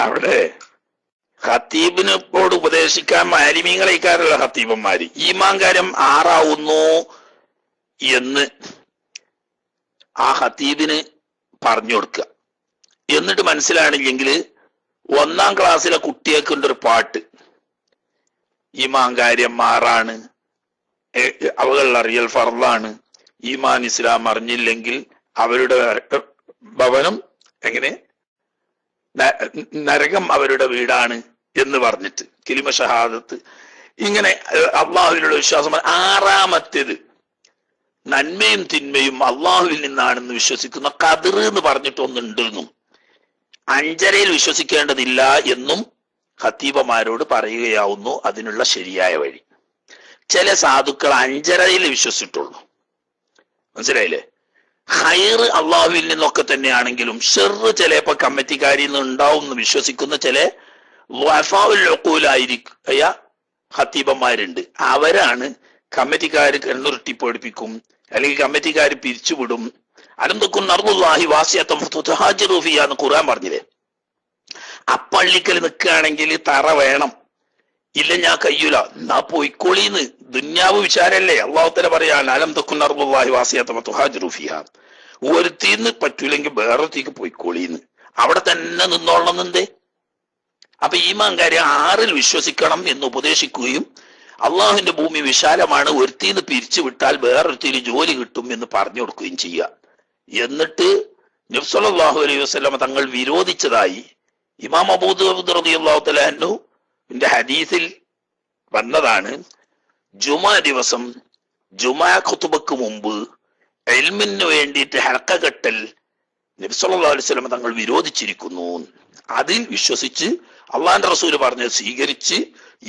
അവിടെ ഖത്തീബിനോട് ഉപദേശിക്കാൻ മാലിമീങ്ങളേക്കാരുള്ള ഖത്തീബന്മാര് ഈമാൻ കാര്യം ആറാവുന്നു എന്ന് ആ ഖത്തീബിന് പറഞ്ഞു കൊടുക്കുക. എന്നിട്ട് മനസ്സിലാണില്ലെങ്കിൽ 1ാം ക്ലാസ്സിലെ കുട്ടികൾക്കുണ്ടൊരു പാട്ട്, ഈമാൻ കാര്യം ആറാണ്, അവകൾ അറിയൽ ഫർളാണ്, ഈമാൻ ഇസ്ലാം അറിഞ്ഞില്ലെങ്കിൽ അവരുടെ ഭവനം എങ്ങനെ നരകം അവരുടെ വീടാണ് എന്ന് പറഞ്ഞിട്ട് കലിമ ഷഹാദത്ത്, ഇങ്ങനെ അള്ളാഹുവിലുള്ള വിശ്വാസം. 6ാമത്തേത് നന്മയും തിന്മയും അള്ളാഹുവിൽ നിന്നാണെന്ന് വിശ്വസിക്കുന്ന ഖദർ എന്ന് പറഞ്ഞിട്ട് ഒന്നുണ്ടെന്നും 5യിൽ വിശ്വസിക്കേണ്ടതില്ല എന്നും ഖത്തീബമാരോട് പറയുകയാവുന്നു അതിനുള്ള ശരിയായ വഴി. ചില സാധുക്കൾ 5യിൽ വിശ്വസിച്ചിട്ടുള്ളൂ. മനസ്സിലായില്ലേ? ഖൈർ അള്ളാഹുവിൽ നിന്നൊക്കെ തന്നെയാണെങ്കിലും ഷെറ് ചിലപ്പോ കമ്മിറ്റിക്കാരിൽ നിന്ന് ഉണ്ടാവും എന്ന് വിശ്വസിക്കുന്ന ചില വഫാഉൽ ഖത്തീബന്മാരുണ്ട്. അവരാണ് കമ്മിറ്റിക്കാർ കണ്ണുരുട്ടി പഠിപ്പിക്കും, അല്ലെങ്കിൽ കമ്മിറ്റിക്കാർ പിരിച്ചുവിടും. അലംതക്കുൻ അർദുല്ലാഹി വാസിഅത്തൻ ഫതുഹാജിറു ഫിഹാ എന്ന് ഖുർആൻ പറഞ്ഞില്ലേ? അപ്പള്ളിക്കൽ നിൽക്കുകയാണെങ്കിൽ തറ വേണം, ഇല്ല ഞാൻ കയ്യൂല, എന്നാ പോയിക്കോളീന്ന്. ദുന്യാവ് വിചാരല്ലേ? അള്ളാഹു തആല പറയാണ് അലംതക്കുൻ അർദുല്ലാഹി വാസിഅത്തൻ ഫതുഹാജിറു ഫിഹാ, ഒരുത്തീന്ന് പറ്റൂലെങ്കിൽ വേറൊരുത്തേക്ക് പോയിക്കോളീന്ന്. അവിടെ തന്നെ നിന്നോളണമെന്നേ. അപ്പൊ ഈമാൻ കാര്യം 6 വിശ്വസിക്കണം എന്ന് ഉപദേശിക്കുകയും അള്ളാഹുവിന്റെ ഭൂമി വിശാലമാണ്, ഒരുത്തിന്ന് പിരിച്ചു വിട്ടാൽ വേറൊരുത്തിന് ജോലി കിട്ടും എന്ന് പറഞ്ഞു കൊടുക്കുകയും ചെയ്യുക. എന്നിട്ട് നബി സല്ലല്ലാഹു അലൈഹി വസല്ലം തങ്ങൾ വിരോധിച്ചതായി ഇമാം അബൂ ദാവൂദ് റളിയല്ലാഹു തആല അൻഹുവിന്റെ ഹദീസിൽ വന്നതാണ്. ജുമാ ദിവസം ജുമാ ഖുതുബക്ക് മുമ്പ് ഇൽമിന് വേണ്ടിയിട്ട് ഹൽക്ക കെട്ടൽ നബി സല്ലല്ലാഹു അലൈഹി വസല്ലം തങ്ങൾ വിരോധിച്ചിരിക്കുന്നു. അതിൽ വിശ്വസിച്ച് അള്ളാഹിന്റെ റസൂല് പറഞ്ഞത് സ്വീകരിച്ച്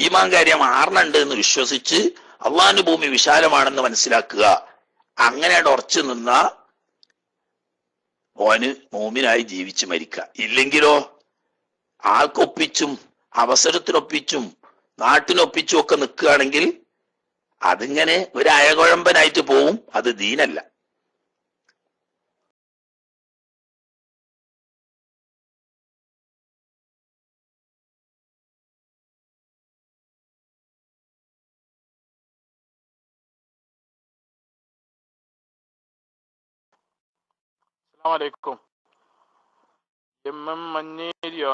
ഈമാൻ കാര്യം 6 എന്ന് വിശ്വസിച്ച് അള്ളാഹിന്റെ ഭൂമി വിശാലമാണെന്ന് മനസ്സിലാക്കുക. അങ്ങനെ ഉറച്ചു നിന്ന ഓന് മോമിനായി ജീവിച്ച് മരിക്കുക. ഇല്ലെങ്കിലോ ആൾക്കൊപ്പിച്ചും അവസരത്തിനൊപ്പിച്ചും നാട്ടിനൊപ്പിച്ചും ഒക്കെ നിൽക്കുകയാണെങ്കിൽ അതിങ്ങനെ ഒരു അയകുഴമ്പനായിട്ട് പോവും. അത് ദീനല്ല. അസ്സലാമലൈക്കും. മഞ്ഞേരിയോ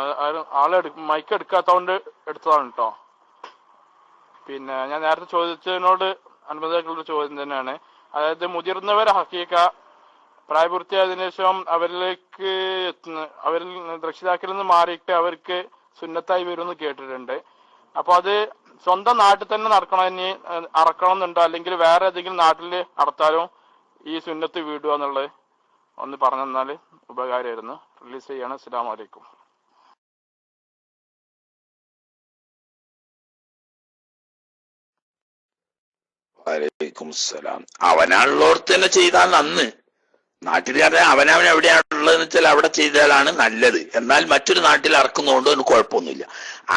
മൈക്ക് എടുക്കാത്തോണ്ട് എടുത്തതാണ് കേട്ടോ. പിന്നെ ഞാൻ നേരത്തെ ചോദിച്ചതിനോട് അനുബന്ധമായിട്ടുള്ള ചോദ്യം തന്നെയാണ്. അതായത് മുതിർന്നവരെ ഹക്കീക്ക പ്രായപൂർത്തിയായതിനു ശേഷം അവരിൽ രക്ഷിതാക്കളിൽ നിന്ന് മാറിയിട്ട് അവർക്ക് സുന്നത്തായി വരുമെന്ന് കേട്ടിട്ടുണ്ട്. അപ്പൊ അത് സ്വന്തം നാട്ടിൽ തന്നെ അറക്കണം എന്നുണ്ടോ, അല്ലെങ്കിൽ വേറെ ഏതെങ്കിലും നാട്ടിൽ നടത്താലും ഈ സുന്നത്ത് വിടുക എന്നുള്ളത് ഒന്ന് പറഞ്ഞു തന്നാല് ഉപകാരമായിരുന്നു. റിലീസ് ചെയ്യാണ്. അസ്സലാമു അലൈക്കും. വലൈക്കും സലാം. അവനാളുള്ളോടത്ത് തന്നെ ചെയ്താൽ നന്ന്. നാട്ടിൽ അവനവൻ എവിടെയാണുള്ളതെന്ന് വെച്ചാൽ അവിടെ ചെയ്താലാണ് നല്ലത്. എന്നാൽ മറ്റൊരു നാട്ടിൽ അറക്കുന്നതുകൊണ്ട് ഒരു കുഴപ്പമൊന്നുമില്ല.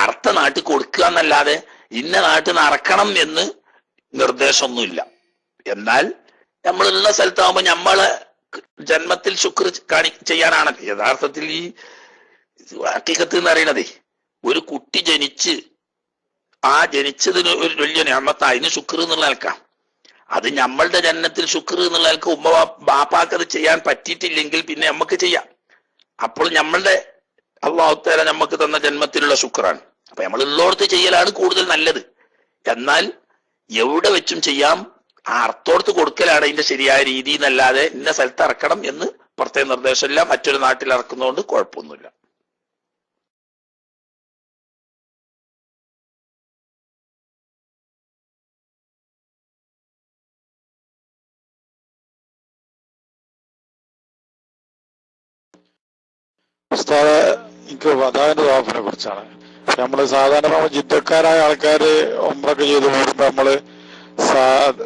അർത്ഥ നാട്ടിൽ കൊടുക്കുക എന്നല്ലാതെ ഇന്ന നാട്ടിൽ നിന്ന് അറക്കണം എന്ന് നിർദ്ദേശമൊന്നുമില്ല. എന്നാൽ നമ്മളുള്ള സ്ഥലത്താവുമ്പോ നമ്മളെ ജന്മത്തിൽ ശുക്ർ ചെയ്യാനാണ് യഥാർത്ഥത്തിൽ ഈ ഹക്കീക്കത്ത് എന്ന് അറിയണതേ. ഒരു കുട്ടി ജനിച്ചതിന് ഒരു വലിയ നിഅമത്ത്, അതിന് ശുക്ർ എന്നുള്ള നിലക്കാം. അത് നമ്മളുടെ ജന്മത്തിൽ ശുക്ർ എന്നുള്ള നിലക്ക് ഉമ്മ ബാപ്പാക്ക് അത് ചെയ്യാൻ പറ്റിയിട്ടില്ലെങ്കിൽ പിന്നെ നമുക്ക് ചെയ്യാം. അപ്പോൾ നമ്മളുടെ അല്ലാഹു തആല നമുക്ക് തന്ന ജന്മത്തിലുള്ള ശുക്റാണ്. അപ്പൊ നമ്മൾ ഉള്ളോടത്ത് ചെയ്യലാണ് കൂടുതൽ നല്ലത്. എന്നാൽ എവിടെ വെച്ചും ചെയ്യാം. ആ അർത്ഥോടത്ത് കൊടുക്കലാണ് അതിന്റെ ശരിയായ രീതി എന്നല്ലാതെ ഇന്ന സ്ഥലത്ത് ഇറക്കണം എന്ന് പ്രത്യേക നിർദ്ദേശമില്ല. മറ്റൊരു നാട്ടിൽ ഇറക്കുന്നതുകൊണ്ട് കുഴപ്പമൊന്നുമില്ല. ഉസ്താദെ, എനിക്ക് വദാന്റെ തവാഫിനെ കുറിച്ചാണ്. നമ്മള് സാധാരണ ജിദ്ദക്കാരായ ആൾക്കാര് ഉംറയൊക്കെ ചെയ്ത് പോകുമ്പോ നമ്മള്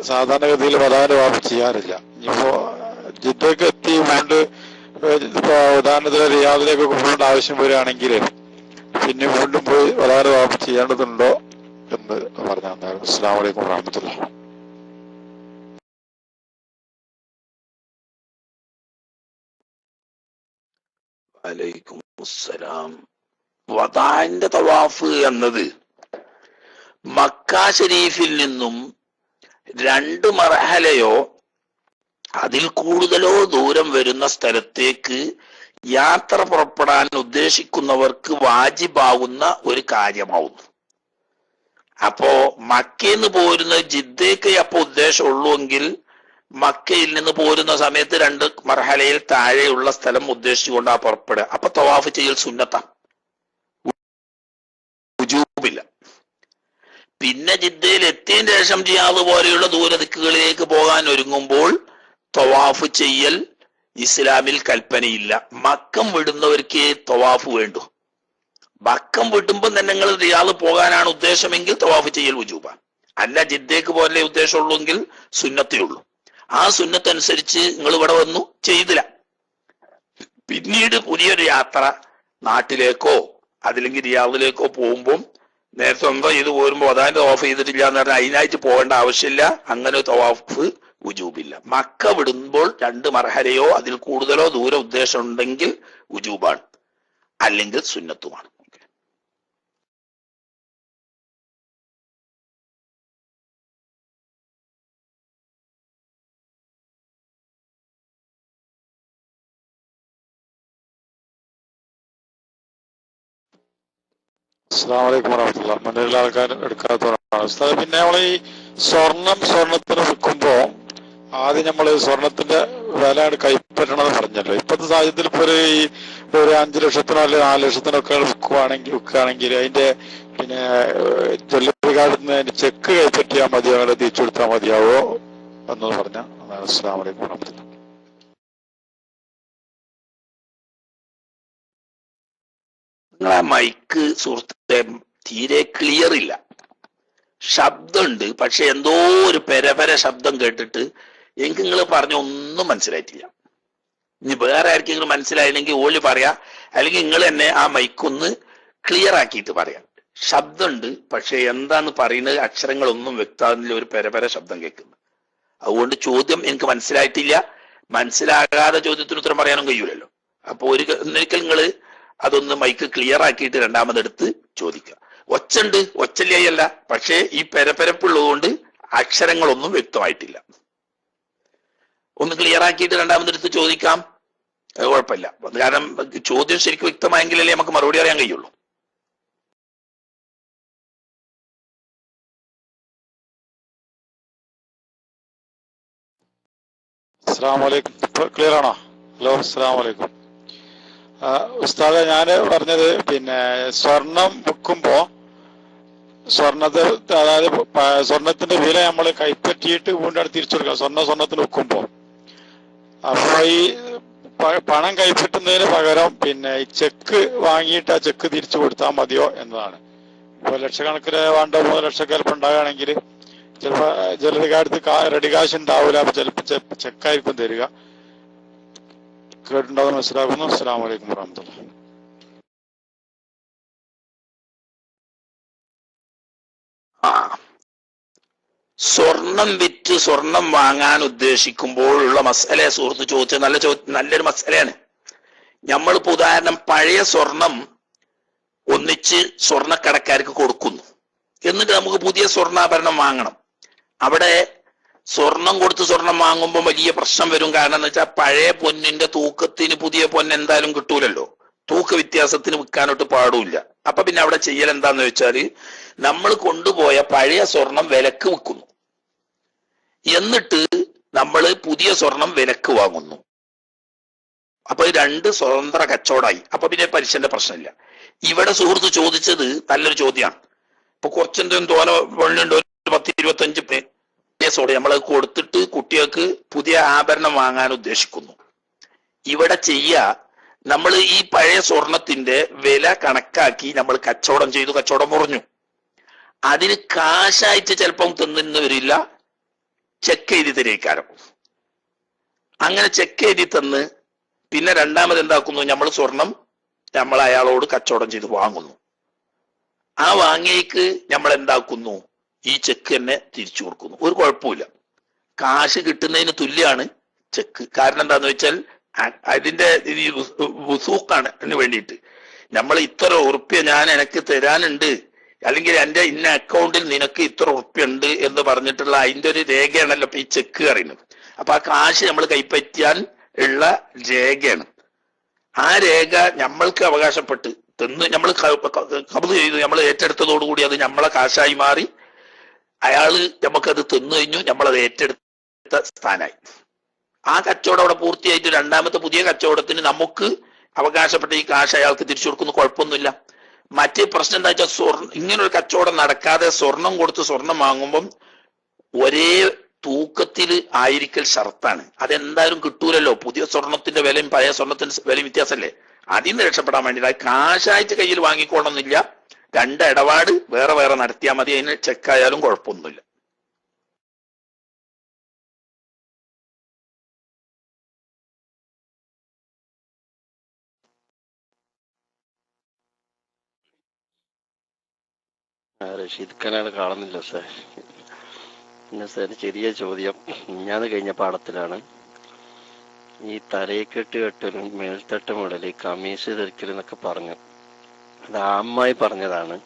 സാധാരണഗതിയിൽ വദാന്റെ തവാഫ് ചെയ്യാറില്ല. ഇനിയിപ്പോ ജിദ്ദക്ക് എത്തി കൊണ്ട് ഇപ്പൊ ഉദാഹരണത്തിന് റിയാദിലേക്കൊക്കെ പോകേണ്ട ആവശ്യം വരികയാണെങ്കിൽ പിന്നെ വീണ്ടും പോയി വദാന്റെ തവാഫ് ചെയ്യേണ്ടതുണ്ടോ എന്ന് പറഞ്ഞു തന്നായിരുന്നു. അസ്സലാമു അലൈക്കും വറഹ്മത്തുള്ളാഹി. വലൈക്കും അസ്സലാം. വദാഇന്റെ തവാഫ് എന്നത് മക്ക ഷരീഫിൽ നിന്നും 2 മർഹലയോ അതിൽ കൂടുതലോ ദൂരം വരുന്ന സ്ഥലത്തേക്ക് യാത്ര പുറപ്പെടാൻ ഉദ്ദേശിക്കുന്നവർക്ക് വാജിബാകുന്ന ഒരു കാര്യമാവുന്നു. അപ്പോ മക്കയിൽ നിന്ന് പോരുന്ന ജിദ്ദയ്ക്ക് അപ്പൊ ഉദ്ദേശമുള്ളൂവെങ്കിൽ മക്കയിൽ നിന്ന് പോരുന്ന സമയത്ത് 2 മർഹലയിൽ താഴെയുള്ള സ്ഥലം ഉദ്ദേശിച്ചുകൊണ്ടാ പുറപ്പെടുക. അപ്പൊ തവാഫ് ചെയ്യൽ സുന്നത്താ, വുജൂബില്ല. പിന്നെ ജിദ്ദയിൽ എത്തിയതിന് ശേഷം റിയാദ് പോലെയുള്ള ദൂരദിക്കുകളിലേക്ക് പോകാൻ ഒരുങ്ങുമ്പോൾ തവാഫ് ചെയ്യൽ ഇസ്ലാമിൽ കൽപ്പനയില്ല. മക്കം വിടുന്നവർക്ക് തവാഫ് വേണ്ടു. മക്കം വിടുമ്പോ തന്നെ നിങ്ങൾ റിയാദ് പോകാനാണ് ഉദ്ദേശമെങ്കിൽ തവാഫ് ചെയ്യൽ വുജൂബാണ്. അല്ല ജിദ്ദയ്ക്ക് പോലെ ഉദ്ദേശമുള്ളൂവെങ്കിൽ സുന്നത്തേ ഉള്ളൂ. ആ സുന്നത്തനുസരിച്ച് നിങ്ങൾ ഇവിടെ വന്നു ചെയ്തില്ല. പിന്നീട് പുതിയൊരു യാത്ര നാട്ടിലേക്കോ അതില്ലെങ്കിൽ റിയാദിലേക്കോ പോകുമ്പോൾ നേരത്തെ ഒമ്പോ ചെയ്ത് പോരുമ്പോ അതായത് തവാഫ് ചെയ്തിട്ടില്ല എന്ന് പറഞ്ഞാൽ അതിനായിട്ട് പോകേണ്ട ആവശ്യമില്ല. അങ്ങനെ തവാഫ് വുജൂബില്ല. മക്ക വിടുമ്പോൾ 2 മർഹലയോ അതിൽ കൂടുതലോ ദൂര ഉദ്ദേശം ഉണ്ടെങ്കിൽ വുജൂബാണ്, അല്ലെങ്കിൽ സുന്നത്തുമാണ്. അസ്സലാമു അലൈക്കും വറഹ്മത്തുള്ളാഹി. മുന്നിലുള്ള ആൾക്കാർ എടുക്കാത്തവരാണ് ഉസ്താദ്. പിന്നെ നമ്മൾ ഈ സ്വർണത്തിന് വിൽക്കുമ്പോ ആദ്യം നമ്മൾ സ്വർണത്തിന്റെ വില കൈപ്പറ്റണമെന്ന് പറഞ്ഞല്ലോ. ഇപ്പോഴത്തെ സാഹചര്യത്തിൽ ഇപ്പൊ ഒരു 5 ലക്ഷത്തിനോ അല്ലെങ്കിൽ 4 ലക്ഷത്തിനോ ഒക്കെ വിൽക്കുകയാണെങ്കിൽ അതിന്റെ പിന്നെ ജ്വല്ലറി കാർഡിൽ നിന്ന് അതിന്റെ ചെക്ക് കൈപ്പറ്റിയാൽ മതിയോ, അങ്ങനെ തിരിച്ചു കൊടുത്താൽ മതിയാവോ എന്ന് പറഞ്ഞ. അസ്സലാമു അലൈക്കും വറഹ്മത്തുള്ളാഹി. നിങ്ങളെ മൈക്ക് സുഹൃത്തെ തീരെ ക്ലിയർ ഇല്ല. ശബ്ദമുണ്ട്, പക്ഷെ എന്തോ ഒരു പെരപര ശബ്ദം കേട്ടിട്ട് എനിക്ക് നിങ്ങൾ പറഞ്ഞ ഒന്നും മനസ്സിലായിട്ടില്ല. ഇനി വേറെ ആർക്കെങ്കിലും മനസ്സിലായില്ലെങ്കിൽ ഓല് പറയാ, അല്ലെങ്കിൽ നിങ്ങൾ തന്നെ ആ മൈക്കൊന്ന് ക്ലിയർ ആക്കിയിട്ട് പറയാം. ശബ്ദമുണ്ട്, പക്ഷെ എന്താണ് പറയുന്നത് അക്ഷരങ്ങളൊന്നും വ്യക്തമാകുന്നില്ല, ഒരു പെരപര ശബ്ദം കേൾക്കുന്നു. അതുകൊണ്ട് ചോദ്യം എനിക്ക് മനസ്സിലായിട്ടില്ല. മനസ്സിലാകാതെ ചോദ്യത്തിന് ഉത്തരം പറയാനും കഴിയൂലല്ലോ. അപ്പൊ ഒരിക്കൽ നിങ്ങൾ അതൊന്ന് മൈക്ക് ക്ലിയർ ആക്കിയിട്ട് രണ്ടാമതെടുത്ത് ചോദിക്കുക. ഒച്ചുണ്ട്, ഒച്ചല്ലേയല്ല, പക്ഷേ ഈ പെരപ്പരപ്പുള്ളത് കൊണ്ട് അക്ഷരങ്ങളൊന്നും വ്യക്തമായിട്ടില്ല. ഒന്ന് ക്ലിയർ ആക്കിയിട്ട് രണ്ടാമതെടുത്ത് ചോദിക്കാം, കുഴപ്പമില്ല. കാരണം ചോദ്യം ശരിക്കും വ്യക്തമായെങ്കിലല്ലേ നമുക്ക് മറുപടി അറിയാൻ കഴിയുള്ളൂ. അസ്സലാമു അലൈക്കും. ക്ലിയർ ആണോ? ഹലോ, അസ്സലാമു അലൈക്കും. ഉസ്താദെ, ഞാൻ പറഞ്ഞത് പിന്നെ സ്വർണം വിൽക്കുമ്പോ അതായത് സ്വർണത്തിന്റെ വില നമ്മൾ കൈപ്പറ്റിയിട്ട് വീണ്ടും തിരിച്ചു കൊടുക്കാം. സ്വർണത്തിന് വിൽക്കുമ്പോ അപ്പൊ ഈ പണം കൈപ്പറ്റുന്നതിന് പകരം പിന്നെ ഈ ചെക്ക് വാങ്ങിയിട്ട് ആ ചെക്ക് തിരിച്ചു കൊടുത്താൽ മതിയോ എന്നതാണ്. ഇപ്പൊ ലക്ഷക്കണക്കിന് 2-3 ലക്ഷമൊക്കെ ചിലപ്പോൾ ഉണ്ടാകുകയാണെങ്കിൽ ചിലപ്പോ ജ്വല്ലറി കാർഡ് റെഡി കാശ് ഉണ്ടാവില്ല. അപ്പൊ ചിലപ്പോ ചെക്കായിരിക്കും തരിക. കേട്ടിട്ടുണ്ടാവുന്ന മനസ്സിലാക്കുന്നു. അസ്സലാമു അലൈക്കും വറഹ്മത്തുള്ളാഹി. സ്വർണം വിറ്റ് സ്വർണം വാങ്ങാൻ ഉദ്ദേശിക്കുമ്പോഴുള്ള മസല സുഹൃത്ത് ചോദിച്ചത് നല്ലൊരു മസലയാണ്. നമ്മളിപ്പോ ഉദാഹരണം പഴയ സ്വർണം ഒന്നിച്ച് സ്വർണ്ണക്കടക്കാർക്ക് കൊടുക്കുന്നു, എന്നിട്ട് നമുക്ക് പുതിയ സ്വർണ്ണാഭരണം വാങ്ങണം. അവിടെ സ്വർണം കൊടുത്ത് സ്വർണം വാങ്ങുമ്പോൾ വലിയ പ്രശ്നം വരും. കാരണം എന്ന് വെച്ചാൽ പഴയ പൊന്നിന്റെ തൂക്കത്തിന് പുതിയ പൊന്ന് എന്തായാലും കിട്ടൂലല്ലോ. തൂക്ക വ്യത്യാസത്തിന് വിൽക്കാനോട്ട് പാടില്ല. അപ്പൊ പിന്നെ അവിടെ ചെയ്യൽ എന്താന്ന് വെച്ചാല് നമ്മൾ കൊണ്ടുപോയ പഴയ സ്വർണം വിലക്ക് വിൽക്കുന്നു, എന്നിട്ട് നമ്മൾ പുതിയ സ്വർണം വിലക്ക് വാങ്ങുന്നു. അപ്പൊ 2 സ്വതന്ത്ര കച്ചവടമായി. അപ്പൊ പിന്നെ പലിശന്റെ പ്രശ്നമില്ല. ഇവിടെ സുഹൃത്ത് ചോദിച്ചത് നല്ലൊരു ചോദ്യമാണ്. ഇപ്പൊ കുറച്ചെന്തെങ്കിലും തോന വെള്ളുണ്ടോ, 10-25 പേസോടെ നമ്മൾ കൊടുത്തിട്ട് കുട്ടികൾക്ക് പുതിയ ആഭരണം വാങ്ങാൻ ഉദ്ദേശിക്കുന്നു. ഇവിടെ നമ്മൾ ഈ പഴയ സ്വർണത്തിന്റെ വില കണക്കാക്കി നമ്മൾ കച്ചവടം ചെയ്തു, കച്ചവടം മുറിഞ്ഞു. അതിന് കാശായിട്ട് ചിലപ്പം തന്നു വരില്ല, ചെക്ക് എഴുതി തരേക്കാരം. അങ്ങനെ ചെക്ക് എഴുതി തന്ന് പിന്നെ രണ്ടാമത് എന്താക്കുന്നു, നമ്മൾ സ്വർണം നമ്മൾ അയാളോട് കച്ചവടം ചെയ്ത് വാങ്ങുന്നു. ആ വാങ്ങിയേക്ക് നമ്മൾ എന്താക്കുന്നു, ഈ ചെക്ക് തന്നെ തിരിച്ചു കൊടുക്കുന്നു. ഒരു കുഴപ്പമില്ല, കാശ് കിട്ടുന്നതിന് തുല്യാണ് ചെക്ക്. കാരണം എന്താന്ന് വെച്ചാൽ അതിന്റെ വസൂക്കാണ് വേണ്ടിയിട്ട് നമ്മൾ ഇത്ര ഉറുപ്പ്യ ഞാൻ എനിക്ക് തരാനുണ്ട്, അല്ലെങ്കിൽ എന്റെ ഇന്ന അക്കൗണ്ടിൽ നിനക്ക് ഇത്ര ഉറുപ്പ്യ ഉണ്ട് എന്ന് പറഞ്ഞിട്ടുള്ള അതിന്റെ ഒരു രേഖയാണല്ലോ ഇപ്പൊ ഈ ചെക്ക് അറിയുന്നത്. അപ്പൊ ആ കാശ് നമ്മൾ കൈപ്പറ്റാൻ ഉള്ള രേഖയാണ്. ആ രേഖ നമ്മൾക്ക് അവകാശപ്പെട്ട് തന്ന് നമ്മൾ കബൂൽ ചെയ്തു, നമ്മൾ ഏറ്റെടുത്തതോടുകൂടി അത് നമ്മളെ കാശായി മാറി. അയാള് നമുക്കത് തന്നു കഴിഞ്ഞു, നമ്മളത് ഏറ്റെടുത്ത സ്ഥാനായി. ആ കച്ചവടം അവിടെ പൂർത്തിയായിട്ട് രണ്ടാമത്തെ പുതിയ കച്ചവടത്തിന് നമുക്ക് അവകാശപ്പെട്ട ഈ കാശ് അയാൾക്ക് തിരിച്ചു കൊടുക്കുന്ന കുഴപ്പമൊന്നുമില്ല. മറ്റേ പ്രശ്നം എന്താ വെച്ചാൽ ഇങ്ങനൊരു കച്ചവടം നടക്കാതെ സ്വർണം കൊടുത്ത് സ്വർണം വാങ്ങുമ്പം ഒരേ തൂക്കത്തിൽ ആയിരിക്കൽ ഷർത്താണ്. അതെന്തായാലും കിട്ടൂലല്ലോ. പുതിയ സ്വർണത്തിന്റെ വിലയും പഴയ സ്വർണത്തിന്റെ വിലയും വ്യത്യാസമല്ലേ. അതിൽ നിന്ന് രക്ഷപ്പെടാൻ വേണ്ടിയിട്ട് കാശായിട്ട് കയ്യിൽ വാങ്ങിക്കൊള്ളണമെന്നില്ല, 2 ഇടപാട് വേറെ വേറെ നടത്തിയാൽ മതി. അതിന് ചെക്കായാലും കുഴപ്പമൊന്നുമില്ല. റഷീദ് ഖാനാണ് കാണുന്നില്ല സാർ. പിന്നെ സാർ ചെറിയ ചോദ്യം, ഞാൻ കഴിഞ്ഞ പാഠത്തിലാണ് ഈ തലയെക്കെട്ട് കെട്ടലും മേൽത്തട്ട മുടല് കമ്മീസ് ധരിക്കലും എന്നൊക്കെ പറഞ്ഞു. അത് ആമായി പറഞ്ഞതാണ്.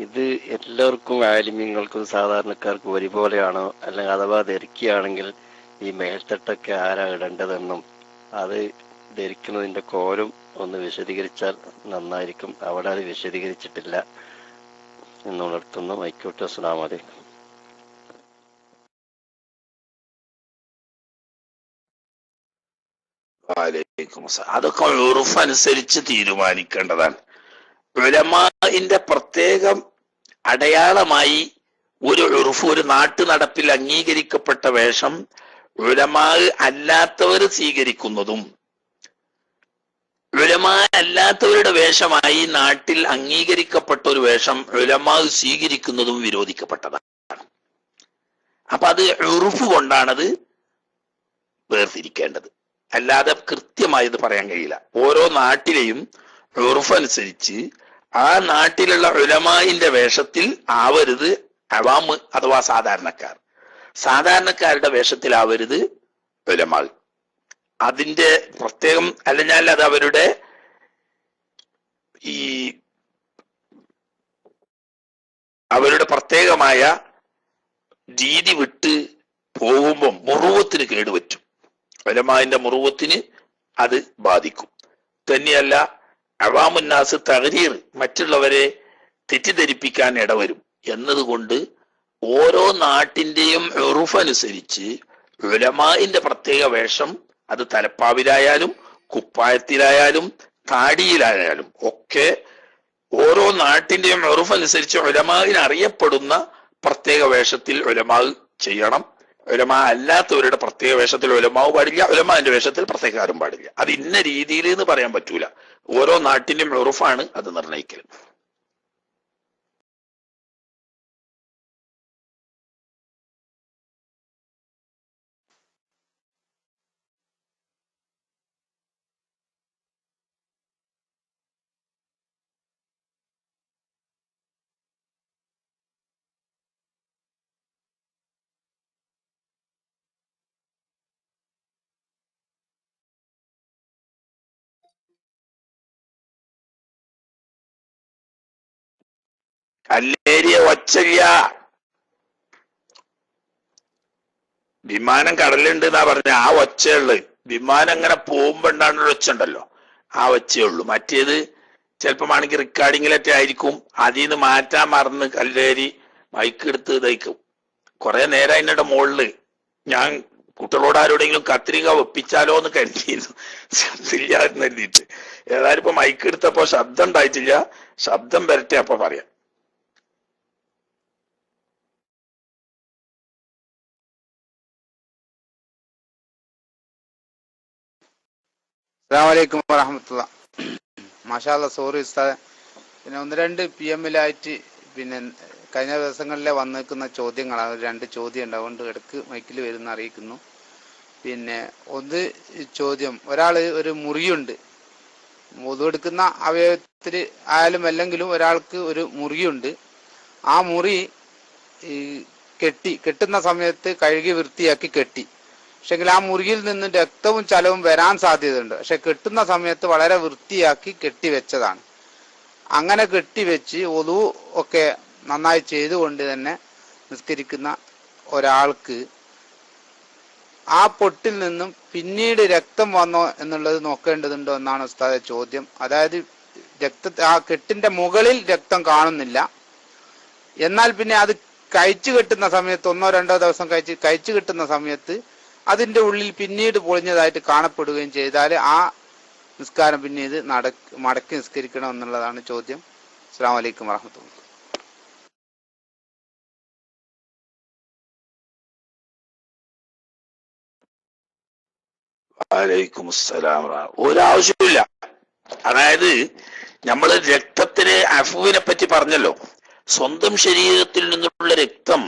ഇത് എല്ലാവർക്കും ആലിമ്യങ്ങൾക്കും സാധാരണക്കാർക്കും ഒരുപോലെയാണോ, അല്ലെങ്കിൽ അഥവാ ധരിക്കുകയാണെങ്കിൽ ഈ മേൽത്തട്ടൊക്കെ ആരാ ഇടേണ്ടതെന്നും അത് ധരിക്കുന്നതിന്റെ കോലും ഒന്ന് വിശദീകരിച്ചാൽ നന്നായിരിക്കും. അവിടെ അത് വിശദീകരിച്ചിട്ടില്ല. എന്ന് ഉണർത്തുന്നു. മൈക്കോട്ടെ. അസ്സലാമു അലൈക്കും. വലൈക്കും അസ്സലാം. അതൊക്കെ ഉറുഫ് അനുസരിച്ച് തീരുമാനിക്കേണ്ടതാണ്. ഉലമാഇന്റെ പ്രത്യേകം അടയാളമായി ഒരു ഉറുഫ്, ഒരു നാട്ടു നടപ്പിൽ അംഗീകരിക്കപ്പെട്ട വേഷം ഉലമാ അല്ലാത്തവർ സ്വീകരിക്കുന്നതും ഉലമാ അല്ലാത്തവരുടെ വേഷമായി നാട്ടിൽ അംഗീകരിക്കപ്പെട്ട ഒരു വേഷം ഉലമാ സ്വീകരിക്കുന്നതും വിരോധിക്കപ്പെട്ടതാണ്. അപ്പൊ അത് ഉറുഫ് കൊണ്ടാണത് വേർതിരിക്കേണ്ടത്, അല്ലാതെ കൃത്യമായി ഇത് പറയാൻ കഴിയില്ല. ഓരോ നാട്ടിലെയും ഉറുഫ് അനുസരിച്ച് ആ നാട്ടിലുള്ള ഉലമാഇന്റെ വേഷത്തിൽ ആവരുത് അവാമ് അഥവാ സാധാരണക്കാർ, സാധാരണക്കാരുടെ വേഷത്തിലാവരുത് ഉലമാ. അതിന്റെ പ്രത്യേകം അല്ലെങ്കിൽ അത് അവരുടെ അവരുടെ പ്രത്യേകമായ രീതി വിട്ട് പോകുമ്പം മുറുവത്തിന് കേടുപറ്റും. ഉലമാഇന്റെ മുറുവത്തിന് അത് ബാധിക്കും. തന്നെയല്ല അവാമുന്നാസ് തഗ്രീർ, മറ്റുള്ളവരെ തെറ്റിദ്ധരിപ്പിക്കാൻ ഇടവരും എന്നതുകൊണ്ട് ഓരോ നാട്ടിന്റെയും ഉറുഫ് അനുസരിച്ച് ഉലമാഇന്റെ പ്രത്യേക വേഷം അത് തലപ്പാവിലായാലും കുപ്പായത്തിലായാലും താടിയിലായാലും ഒക്കെ ഓരോ നാട്ടിന്റെയും ഉറുഫ് അനുസരിച്ച് ഉലമാഇന് അറിയപ്പെടുന്ന പ്രത്യേക വേഷത്തിൽ ഉലമാ ചെയ്യണം. ഉലമാ അല്ലാത്തവരുടെ പ്രത്യേക വേഷത്തിൽ ഉലമാവ് പാടില്ല, ഉലമാന്റെ വേഷത്തിൽ പ്രത്യേകക്കാരും പാടില്ല. അത് ഇന്ന രീതിയിൽ എന്ന് പറയാൻ പറ്റൂല. ഓരോ നാട്ടിന്റെയും ഉറുഫാണ് അത് നിർണയിക്കൽ. കല്ലേരിയ ഒച്ചല്ല, വിമാനം കടലുണ്ട് എന്നാ പറഞ്ഞ ആ ഒച്ചയുള്ളു. വിമാനം അങ്ങനെ പോകുമ്പോ ഉണ്ടാകുന്ന ഒച്ച ഉണ്ടല്ലോ, ആ ഒച്ചയുള്ളൂ. മറ്റേത് ചിലപ്പം ആണെങ്കിൽ റെക്കോർഡിങ്ങിലൊക്കെ ആയിരിക്കും, അതിൽ നിന്ന് മാറ്റാൻ മറന്ന് കല്ലേരി മൈക്ക് എടുത്ത് ഇതയ്ക്കും. കുറെ നേരം അതിൻ്റെ മുകളില് ഞാൻ കുട്ടികളോട് ആരോടെങ്കിലും കത്രിക ഒപ്പിച്ചാലോ എന്ന് കരുതിയിരുന്നു, ശബ്ദമില്ല എന്ന് കരുതിയിട്ട്. ഏതായാലും ഇപ്പൊ മൈക്ക് എടുത്തപ്പോ ശബ്ദം ഉണ്ടായിട്ടില്ല, ശബ്ദം വരട്ടെ അപ്പൊ പറയാം. അസ്സലാമു അലൈക്കും വറഹ്മത്തുള്ളാ. മാഷാ അല്ലാ, സോറി ഉസ്താദ്. പിന്നെ 1-2 PM-ലായിട്ട് പിന്നെ കഴിഞ്ഞ ദിവസങ്ങളിലെ വന്നിരിക്കുന്ന ചോദ്യങ്ങളാണ്. 2 ചോദ്യം ഉണ്ട്, അതുകൊണ്ട് ഇടക്ക് മൈക്കിൽ വരുന്ന അറിയിക്കുന്നു. പിന്നെ ഒന്ന് ചോദ്യം, ഒരാള് ഒരു മുറിയുണ്ട്, ഒതുവെടുക്കുന്ന അവയവത്തിൽ ആയാലും അല്ലെങ്കിലും ഒരാൾക്ക് ഒരു മുറിയുണ്ട്. ആ മുറി കെട്ടുന്ന സമയത്ത് കഴുകി വൃത്തിയാക്കി കെട്ടി. പക്ഷെങ്കിൽ ആ മുറിയിൽ നിന്ന് രക്തവും ചലവും വരാൻ സാധ്യതയുണ്ട്. പക്ഷെ കെട്ടുന്ന സമയത്ത് വളരെ വൃത്തിയാക്കി കെട്ടിവെച്ചതാണ്. അങ്ങനെ കെട്ടിവെച്ച് ഒതു ഒക്കെ നന്നായി ചെയ്തുകൊണ്ട് തന്നെ നിസ്കരിക്കുന്ന ഒരാൾക്ക് ആ പൊട്ടിൽ നിന്നും പിന്നീട് രക്തം വന്നോ എന്നുള്ളത് നോക്കേണ്ടതുണ്ടോ എന്നാണ് ഉസ്താദെ ചോദ്യം. അതായത് ആ കെട്ടിന്റെ മുകളിൽ രക്തം കാണുന്നില്ല, എന്നാൽ പിന്നെ അത് കഴിച്ചു കെട്ടുന്ന സമയത്ത് 1-2 ദിവസം കഴിച്ചു കെട്ടുന്ന സമയത്ത് അതിന്റെ ഉള്ളിൽ പിന്നീട് പൊളിഞ്ഞതായിട്ട് കാണപ്പെടുകയും ചെയ്താൽ ആ നിസ്കാരം പിന്നെ ഇത് മടക്കി നിസ്കരിക്കണം എന്നുള്ളതാണ് ചോദ്യം. അസ്സലാമു അലൈക്കും വറഹ്മത്തുള്ളാഹി. വലൈക്കും അസ്സലാം. ഒരാവശ്യമില്ല. അതായത് നമ്മൾ രക്തത്തിന് അഫുവിനെ പറ്റി പറഞ്ഞല്ലോ. സ്വന്തം ശരീരത്തിൽ നിന്നുള്ള രക്തം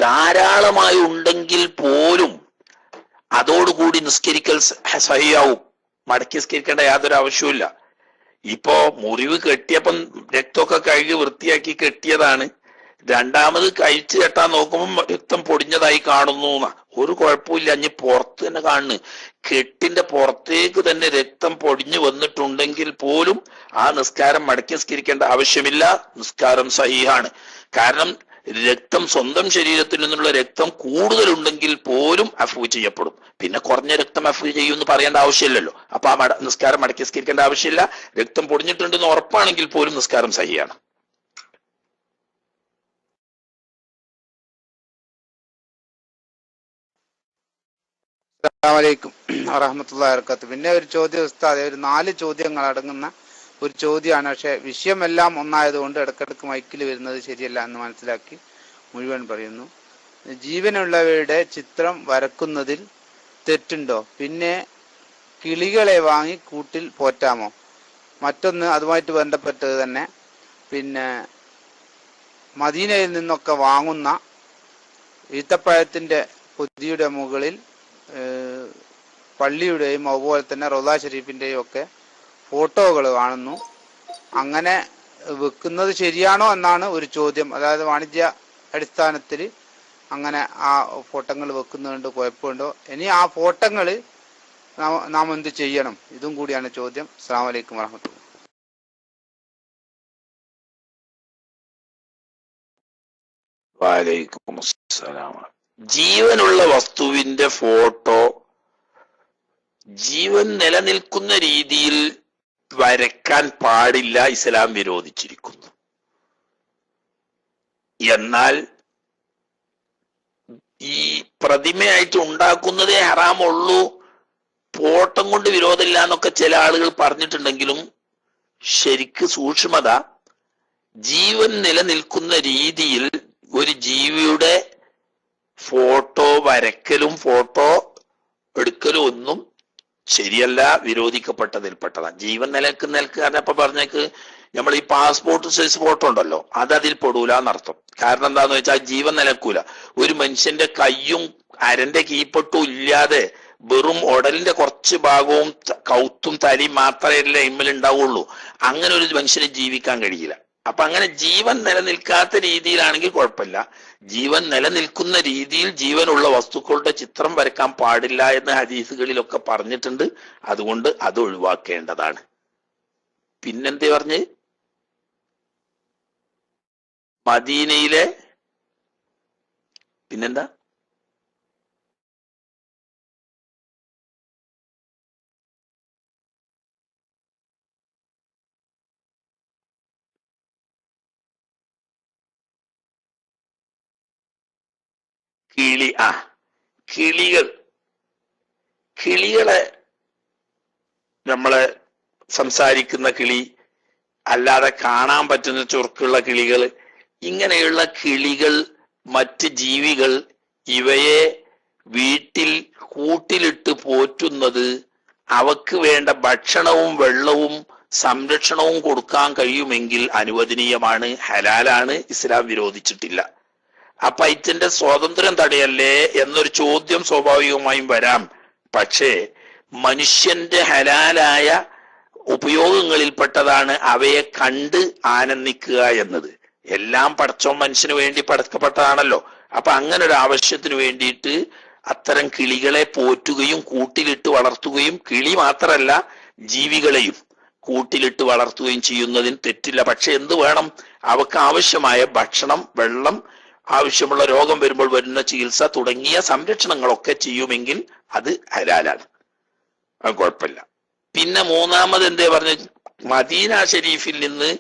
ധാരാളമായി ഉണ്ടെങ്കിൽ പോലും അതോടുകൂടി നിസ്കരിക്കൽ സഹിയാവും, മടക്കി നിസ്കരിക്കേണ്ട യാതൊരു ആവശ്യവുമില്ല. ഇപ്പോ മുറിവ് കെട്ടിയപ്പം രക്തമൊക്കെ കഴുകി വൃത്തിയാക്കി കെട്ടിയതാണ്, രണ്ടാമത് കഴിച്ചു കെട്ടാൻ നോക്കുമ്പോൾ രക്തം പൊടിഞ്ഞതായി കാണുന്നു. ഒരു കുഴപ്പമില്ല, അഞ്ഞ് പുറത്ത് തന്നെ കാണുന്നു. കെട്ടിന്റെ പുറത്തേക്ക് തന്നെ രക്തം പൊടിഞ്ഞു വന്നിട്ടുണ്ടെങ്കിൽ പോലും ആ നിസ്കാരം മടക്കി നിസ്കരിക്കേണ്ട ആവശ്യമില്ല, നിസ്കാരം സഹീഹാണ്. കാരണം രക്തം സ്വന്തം ശരീരത്തിൽ നിന്നുള്ള രക്തം കൂടുതലുണ്ടെങ്കിൽ പോലും അഫ്വ് ചെയ്യപ്പെടും. പിന്നെ കുറഞ്ഞ രക്തം അഫ്വ് ചെയ്യുമെന്ന് പറയേണ്ട ആവശ്യമില്ലല്ലോ. അപ്പൊ ആ നിസ്കാരം മടക്കി നിസ്കരിക്കേണ്ട ആവശ്യമില്ല. രക്തം പൊടിഞ്ഞിട്ടുണ്ടെന്ന് ഉറപ്പാണെങ്കിൽ പോലും നിസ്കാരം സഹിയാണ്. അസ്സലാമലൈക്കും വറഹ്മത്തുള്ളാഹി വബറകാതുഹു. പിന്നെ ഒരു ചോദ്യം ഉസ്താദ്, ഒരു 4 ചോദ്യങ്ങൾ അടങ്ങുന്ന ഒരു ചോദ്യമാണ്. പക്ഷെ വിഷയമെല്ലാം ഒന്നായതുകൊണ്ട് ഇടക്കിടക്ക് മൈക്കിൽ വരുന്നത് ശരിയല്ല എന്ന് മനസ്സിലാക്കി മുഴുവൻ പറയുന്നു. ജീവനുള്ളവയുടെ ചിത്രം വരക്കുന്നതിൽ തെറ്റുണ്ടോ? പിന്നെ കിളികളെ വാങ്ങി കൂട്ടിൽ പോറ്റാമോ? മറ്റൊന്ന് അതുമായിട്ട് ബന്ധപ്പെട്ടത് തന്നെ, പിന്നെ മദീനയിൽ നിന്നൊക്കെ വാങ്ങുന്ന ഈത്തപ്പഴത്തിന്റെ പൊതിയുടെ മുകളിൽ പള്ളിയുടെയും അതുപോലെ തന്നെ റൗള ഷരീഫിന്റെയും ഒക്കെ ഫോട്ടോകൾ കാണുന്നു. അങ്ങനെ വെക്കുന്നത് ശരിയാണോ എന്നാണ് ഒരു ചോദ്യം. അതായത് വാണിജ്യ അടിസ്ഥാനത്തിൽ അങ്ങനെ ആ ഫോട്ടോകൾ വെക്കുന്നതുകൊണ്ട് കുഴപ്പമുണ്ടോ? ഇനി ആ ഫോട്ടോകൾ നാം എന്ത് ചെയ്യണം? ഇതും കൂടിയാണ് ചോദ്യം. അസ്സലാമു അലൈക്കും വറഹ്മത്തുള്ളാഹി. വലൈക്കും അസ്സലാം. ജീവനുള്ള വസ്തുവിന്റെ ഫോട്ടോ ജീവൻ നിലനിൽക്കുന്ന രീതിയിൽ വരയ്ക്കാൻ പാടില്ല, ഇസ്ലാം വിരോധിച്ചിരിക്കുന്നു. എന്നാൽ ഈ പ്രതിമയായിട്ട് ഉണ്ടാക്കുന്നതേ ഹറാമുള്ളൂ, ഫോട്ടം കൊണ്ട് വിരോധമില്ല എന്നൊക്കെ ചില ആളുകൾ പറഞ്ഞിട്ടുണ്ടെങ്കിലും ശരിക്ക് സൂക്ഷ്മത, ജീവൻ നിലനിൽക്കുന്ന രീതിയിൽ ഒരു ജീവിയുടെ ഫോട്ടോ വരക്കലും ഫോട്ടോ എടുക്കലും ഒന്നും ശരിയല്ല, വിരോധിക്കപ്പെട്ടതിൽപ്പെട്ടതാണ്. ജീവൻ നിലനിൽക്കുക അപ്പൊ പറഞ്ഞേക്ക് നമ്മൾ ഈ പാസ്പോർട്ട് സൈസ് ഫോട്ടോ ഉണ്ടല്ലോ, അത് അതിൽ പെടൂല എന്നർത്ഥം. കാരണം എന്താന്ന് വെച്ചാൽ ജീവൻ നിലക്കൂല. ഒരു മനുഷ്യന്റെ കയ്യും അരന്റെ കീപ്പട്ടും ഇല്ലാതെ വെറും ഉടലിന്റെ കുറച്ച് ഭാഗവും കൗത്തും തലയും മാത്രമേ ഇമ്മൽ ഉണ്ടാവുള്ളൂ. അങ്ങനെ ഒരു മനുഷ്യന് ജീവിക്കാൻ കഴിയില്ല. അപ്പൊ അങ്ങനെ ജീവൻ നിലനിൽക്കാത്ത രീതിയിലാണെങ്കിൽ കുഴപ്പമില്ല. ജീവൻ നിലനിൽക്കുന്ന രീതിയിൽ ജീവനുള്ള വസ്തുക്കളുടെ ചിത്രം വരയ്ക്കാൻ പാടില്ല എന്ന് ഹദീസുകളിലൊക്കെ പറഞ്ഞിട്ടുണ്ട്. അതുകൊണ്ട് അത് ഒഴിവാക്കേണ്ടതാണ്. പിന്നെന്തേ പറഞ്ഞ് മദീനയിലെ പിന്നെന്താ കിളികളെ നമ്മളെ സംസാരിക്കുന്ന കിളി, അല്ലാതെ കാണാൻ പറ്റുന്ന ചുറുക്കുള്ള കിളികൾ, ഇങ്ങനെയുള്ള കിളികൾ, മറ്റ് ജീവികൾ, ഇവയെ വീട്ടിൽ കൂട്ടിലിട്ട് പോറ്റുന്നത്, അവക്ക് വേണ്ട ഭക്ഷണവും വെള്ളവും സംരക്ഷണവും കൊടുക്കാൻ കഴിയുമെങ്കിൽ അനുവദനീയമാണ്, ഹലാലാണ്, ഇസ്ലാം വിരോധിച്ചിട്ടില്ല. അപ്പൊ ഇതിന്റെ സ്വാതന്ത്ര്യം തടയല്ലേ എന്നൊരു ചോദ്യം സ്വാഭാവികമായും വരാം. പക്ഷേ മനുഷ്യന്റെ ഹലാലായ ഉപയോഗങ്ങളിൽപ്പെട്ടതാണ് അവയെ കണ്ട് ആനന്ദിക്കുക എന്നത്. എല്ലാം പടച്ചോൻ മനുഷ്യന് വേണ്ടി പടക്കപ്പെട്ടതാണല്ലോ. അപ്പൊ അങ്ങനെ ഒരു ആവശ്യത്തിന് വേണ്ടിയിട്ട് അത്തരം കിളികളെ പോറ്റുകയും കൂട്ടിലിട്ട് വളർത്തുകയും, കിളി മാത്രമല്ല ജീവികളെയും കൂട്ടിലിട്ട് വളർത്തുകയും ചെയ്യുന്നതിന് തെറ്റില്ല. പക്ഷെ എന്ത് വേണം? അവക്ക് ആവശ്യമായ ഭക്ഷണം, വെള്ളം, ആവശ്യമുള്ള രോഗം വരുമ്പോൾ വരുന്ന ചികിത്സ തുടങ്ങിയ സംരക്ഷണങ്ങളൊക്കെ ചെയ്യുമെങ്കിൽ അത് ഹലാലാണ്, അത് കുഴപ്പമില്ല. പിന്നെ മൂന്നാമത് എന്തേ പറഞ്ഞ, മദീന ഷരീഫിൽ നിന്ന്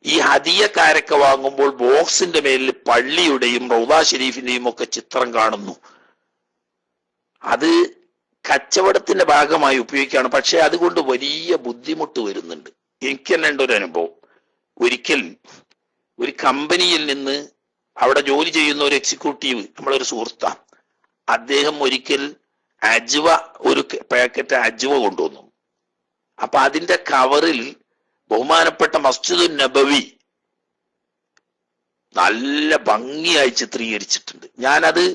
ഈ ഹദിയക്കാരൊക്കെ വാങ്ങുമ്പോൾ ബോക്സിന്റെ മേലിൽ പള്ളിയുടെയും റൗള ഷരീഫിന്റെയും ഒക്കെ ചിത്രം കാണുന്നു. അത് കച്ചവടത്തിന്റെ ഭാഗമായി ഉപയോഗിക്കുകയാണ്. പക്ഷെ അതുകൊണ്ട് വലിയ ബുദ്ധിമുട്ട് വരുന്നുണ്ട്. എനിക്ക് തന്നെ ഉണ്ട് ഒരു അനുഭവം. ഒരിക്കൽ ഒരു കമ്പനിയിൽ നിന്ന് അവിടെ ജോലി ചെയ്യുന്ന ഒരു എക്സിക്യൂട്ടീവ്, നമ്മളൊരു സുഹൃത്താണ്, അദ്ദേഹം ഒരിക്കൽ അജ്വ, ഒരു പാക്കറ്റ് അജ്വ കൊണ്ടുവന്നു. അപ്പൊ അതിന്റെ കവറിൽ ബഹുമാനപ്പെട്ട മസ്ജിദുൻ നബവി നല്ല ഭംഗിയായി ചിത്രീകരിച്ചിട്ടുണ്ട്. ഞാനത്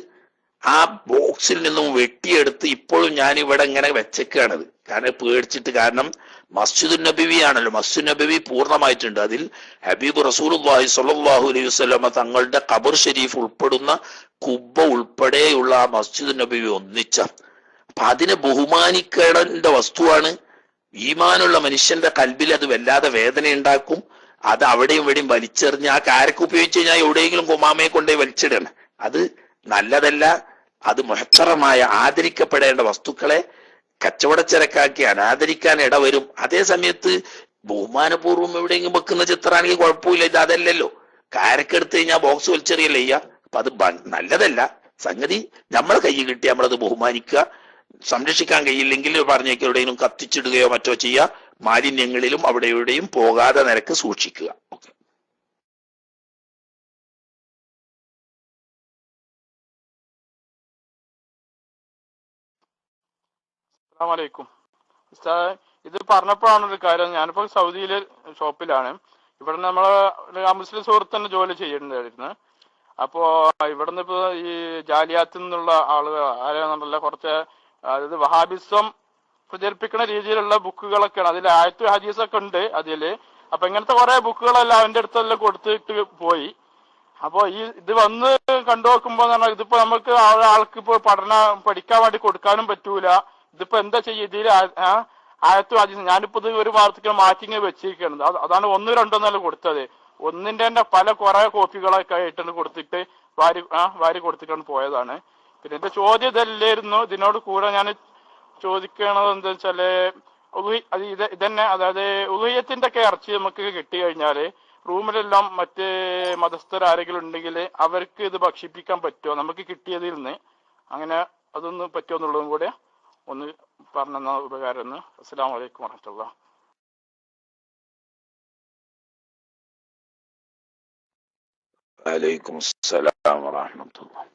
ആ ബോക്സിൽ നിന്നും വെട്ടിയെടുത്ത് ഇപ്പോഴും ഞാൻ ഇവിടെ ഇങ്ങനെ വെച്ചേക്കാണത്. കാരണം പേടിച്ചിട്ട്. കാരണം മസ്ജിദുൻ നബവി ആണല്ലോ, മസ്ജിദ് നബവി പൂർണ്ണമായിട്ടുണ്ട്. അതിൽ ഹബീബ് റസൂലുള്ളാഹി സ്വല്ലല്ലാഹു അലൈഹി വസല്ലമ തങ്ങളുടെ ഖബർ ഷരീഫ് ഉൾപ്പെടുന്ന കുബ്ബ ഉൾപ്പെടെയുള്ള ആ മസ്ജിദ് നബവി ഒന്നിച്ച. അപ്പൊ അതിനെ ബഹുമാനിക്കേണ്ട വസ്തുവാണ്. ഈമാനുള്ള മനുഷ്യന്റെ കൽബിൽ അത് വല്ലാതെ വേദന ഉണ്ടാക്കും. അത് അവിടെയും ഇവിടെയും വലിച്ചെറിഞ്ഞ് ആ കാരക്ക് ഉപയോഗിച്ച് കഴിഞ്ഞാൽ എവിടെയെങ്കിലും കുമാമയെ കൊണ്ടുപോയി വലിച്ചിടണം. അത് നല്ലതല്ല. അത് മുഹത്തറമായ ആദരിക്കപ്പെടേണ്ട വസ്തുക്കളെ കച്ചവടച്ചരക്കാക്കി അനാദരിക്കാൻ ഇടവരും. അതേ സമയത്ത് ബഹുമാനപൂർവ്വം എവിടെയെങ്കിലും വെക്കുന്ന ചിത്രമാണെങ്കിൽ കുഴപ്പമില്ല. ഇത് അതല്ലല്ലോ, കാരക്കെടുത്ത് കഴിഞ്ഞാൽ ബോക്സ് വലിച്ചെറിയല്ലേ ചെയ്യുക. അപ്പൊ അത് നല്ലതല്ല. സംഗതി നമ്മളെ കയ്യിൽ കിട്ടി നമ്മളത് ബഹുമാനിക്കുക. സംരക്ഷിക്കാൻ കഴിയില്ലെങ്കിൽ പറഞ്ഞേക്ക് എവിടെയും കത്തിച്ചിടുകയോ മറ്റോ ചെയ്യുക. മാലിന്യങ്ങളിലും അവിടെ എവിടെയും പോകാതെ നിരക്ക് സൂക്ഷിക്കുക. ഓക്കെ. അസ്സലാമു അലൈക്കും. ഉസ്താദ്, ഇത് പറഞ്ഞപ്പോഴാണ് ഒരു കാര്യം. ഞാനിപ്പോൾ സൗദിയിലെ ഷോപ്പിലാണ്. ഇവിടെ നമ്മളെ മുസ്ലിം സുഹൃത്ത് തന്നെ ജോലി ചെയ്യുന്നുണ്ടായിരുന്നു. അപ്പോ ഇവിടുന്ന് ഇപ്പോ ഈ ജാലിയാത്തിൽ നിന്നുള്ള ആളുകൾ ആരാണെന്നല്ല, കുറച്ച് അതായത് വഹാബിസം പ്രചരിപ്പിക്കുന്ന രീതിയിലുള്ള ബുക്കുകളൊക്കെയാണ്. അതിൽ ആയത്ത് ഹദീസൊക്കെ ഉണ്ട് അതില്. അപ്പൊ ഇങ്ങനത്തെ കുറെ ബുക്കുകളെല്ലാം അവന്റെ അടുത്തെല്ലാം കൊടുത്തിട്ട് പോയി. അപ്പൊ ഇത് വന്ന് കണ്ടു നോക്കുമ്പോ പറഞ്ഞാൽ ഇതിപ്പോ നമുക്ക് ആൾക്ക് ഇപ്പോ പഠിക്കാൻ വേണ്ടി കൊടുക്കാനും പറ്റൂല. ഇതിപ്പോ എന്താ ചെയ്യുക? ഇതിൽ ആയത്ത് ഹദീസ് ഞാനിപ്പോ ഇത് ഒരു വാർത്തക്ക് മാറ്റിങ് വെച്ചിരിക്കുന്നത്. അതാണ് ഒന്നും രണ്ടൊന്നല്ല കൊടുത്തത്. ഒന്നിന്റെ തന്നെ കുറെ കോപ്പികളൊക്കെ ആയിട്ടാണ് കൊടുത്തിട്ട് വാരി കൊടുത്തിട്ടാണ് പോയതാണ്. പിന്നെ എന്റെ ചോദ്യം ഇതല്ലായിരുന്നു. ഇതിനോട് കൂടെ ഞാൻ ചോദിക്കണത് എന്താ വെച്ചാല്, ഇതന്നെ, അതായത് ഉളുഹിയത്തിന്റെ ഒക്കെ ഇറച്ചി നമുക്ക് കിട്ടി കഴിഞ്ഞാല് റൂമിലെല്ലാം മറ്റ് മതസ്ഥരാരെങ്കിലും ഉണ്ടെങ്കിൽ അവർക്ക് ഇത് ഭക്ഷിപ്പിക്കാൻ പറ്റുമോ നമുക്ക് കിട്ടിയതിൽ നിന്ന്? അങ്ങനെ അതൊന്ന് പറ്റുമോ എന്നുള്ളതും കൂടെ ഒന്ന് പറഞ്ഞ ഉപകാരം. അസ്സലാമു അലൈക്കും വറഹ്മത്തുള്ളാഹി. വലൈക്കും അസ്സലാം വറഹ്മത്തുള്ളാഹി.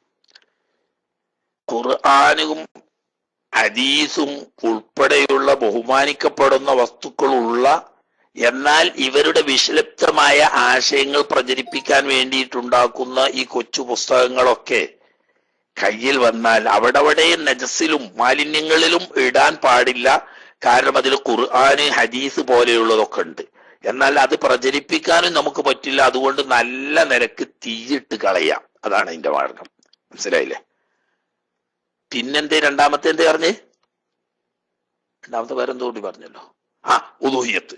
ഖുർആനും ഹദീസും ഉൾപ്പെടെയുള്ള ബഹുമാനിക്കപ്പെടുന്ന വസ്തുക്കളുള്ള, എന്നാൽ ഇവരുടെ വിഷലിപ്തമായ ആശയങ്ങൾ പ്രചരിപ്പിക്കാൻ വേണ്ടിയിട്ടുണ്ടാക്കുന്ന ഈ കൊച്ചു പുസ്തകങ്ങളൊക്കെ കയ്യിൽ വന്നാൽ അവിടെ നജസിലും മാലിന്യങ്ങളിലും ഇടാൻ പാടില്ല. കാരണം അതിൽ ഖുർആന് ഹദീസ് പോലെയുള്ളതൊക്കെ ഉണ്ട്. എന്നാൽ അത് പ്രചരിപ്പിക്കാനും നമുക്ക് പറ്റില്ല. അതുകൊണ്ട് നല്ല നിരക്ക് തീയിട്ട് കളയാം. അതാണ് അതിന്റെ മാർഗം. മനസ്സിലായില്ലേ? പിന്നെന്തേ രണ്ടാമത്തെ എന്തേ പറഞ്ഞേ? രണ്ടാമത്തെ പേരെന്തോ കൂടി പറഞ്ഞല്ലോ. ഉദൂഹിയത്ത്.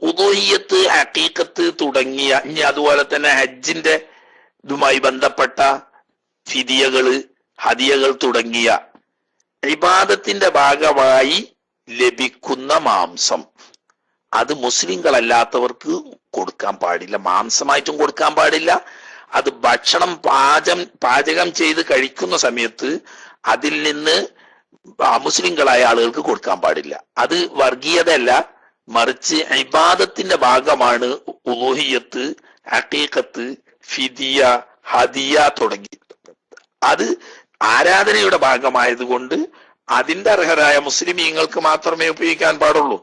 ഉദൂഹിയത്ത്, ഹഖീഖത്ത് തുടങ്ങിയ, ഇനി അതുപോലെ തന്നെ ഹജ്ജിന്റെ ഇതുമായി ബന്ധപ്പെട്ട ഫിദിയകള്, ഹദിയകൾ തുടങ്ങിയ ഇബാദത്തിന്റെ ഭാഗമായി ലഭിക്കുന്ന മാംസം അത് മുസ്ലിങ്ങളല്ലാത്തവർക്ക് കൊടുക്കാൻ പാടില്ല. മാംസമായിട്ടും കൊടുക്കാൻ പാടില്ല. അത് ഭക്ഷണം പാചകം ചെയ്ത് കഴിക്കുന്ന സമയത്ത് അതിൽ നിന്ന് മുസ്ലിങ്ങളായ ആളുകൾക്ക് കൊടുക്കാൻ പാടില്ല. അത് വർഗീയതയല്ല, മറിച്ച് ഇബാദത്തിന്റെ ഭാഗമാണ് ഉലൂഹിയത്ത്, ഹഖീഖത്ത്, ഫിദിയ, ഹദിയ തുടങ്ങി. അത് ആരാധനയുടെ ഭാഗമായതുകൊണ്ട് അതിന്റെ അർഹരായ മുസ്ലിമീങ്ങൾക്ക് മാത്രമേ ഉപയോഗിക്കാൻ പാടുള്ളൂ.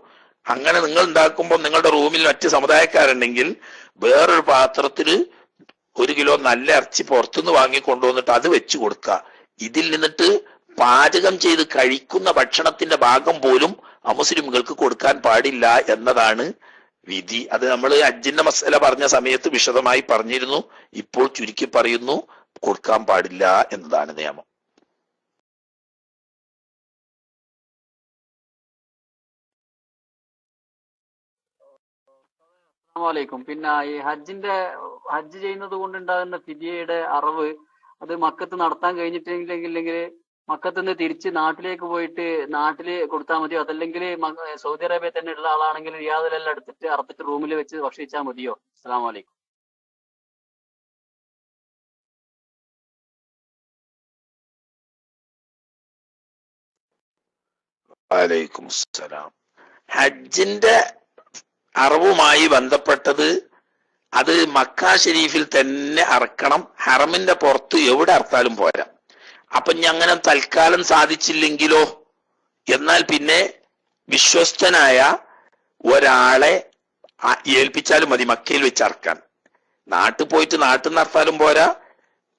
അങ്ങനെ നിങ്ങൾ ഉണ്ടാക്കുമ്പോൾ നിങ്ങളുടെ റൂമിൽ മറ്റ് സമുദായക്കാരുണ്ടെങ്കിൽ വേറൊരു പാത്രത്തിൽ 1 കിലോ നല്ല ഇറച്ചി പുറത്തുനിന്ന് വാങ്ങി കൊണ്ടുവന്നിട്ട് അത് വെച്ച് കൊടുക്കുക. ഇതിൽ നിന്നിട്ട് പാചകം ചെയ്ത് കഴിക്കുന്ന ഭക്ഷണത്തിന്റെ ഭാഗം പോലും അമുസ്ലിമുകൾക്ക് കൊടുക്കാൻ പാടില്ല എന്നതാണ് വിധി. അത് നമ്മൾ ഹജ്ജിന്റെ മസല പറഞ്ഞ സമയത്ത് വിശദമായി പറഞ്ഞിരുന്നു. ഇപ്പോൾ ചുരുക്കി പറയുന്നു, കൊടുക്കാൻ പാടില്ല എന്നതാണ് നിയമം. അസ്സലാമലൈക്കും. പിന്നെ ഈ ഹജ്ജ് ചെയ്യുന്നത് കൊണ്ടുണ്ടാകുന്ന ഫിദിയയുടെ അറവ് അത് മക്കത്ത് നടത്താൻ കഴിഞ്ഞിട്ടില്ലെങ്കിൽ മക്കത്ത് നിന്ന് തിരിച്ച് നാട്ടിലേക്ക് പോയിട്ട് നാട്ടില് കൊടുത്താൽ മതിയോ? അതല്ലെങ്കിൽ സൗദി അറേബ്യ തന്നെ ഉള്ള ആളാണെങ്കിൽ റിയാദിലെല്ലാം എടുത്തിട്ട് അറുത്തിട്ട് റൂമിൽ വെച്ച് ഭക്ഷിച്ചാൽ മതിയോ? അസ്സലാമലൈക്കും. വലൈക്കും അസ്സലാം. ഹജ്ജിന്റെ അറവുമായി ബന്ധപ്പെട്ടത് അത് മക്ക ഷരീഫിൽ തന്നെ അറക്കണം. ഹറമിന്റെ പുറത്ത് എവിടെ അറുത്താലും പോരാ. അപ്പൊ അങ്ങനെ തൽക്കാലം സാധിച്ചില്ലെങ്കിലോ? എന്നാൽ പിന്നെ വിശ്വസ്തനായ ഒരാളെ ഏൽപ്പിച്ചാലും മതി മക്കയിൽ വെച്ച് അറക്കാൻ. നാട്ടിൽ പോയിട്ട് നാട്ടിൽ നിന്ന് അറുത്താലും പോരാ.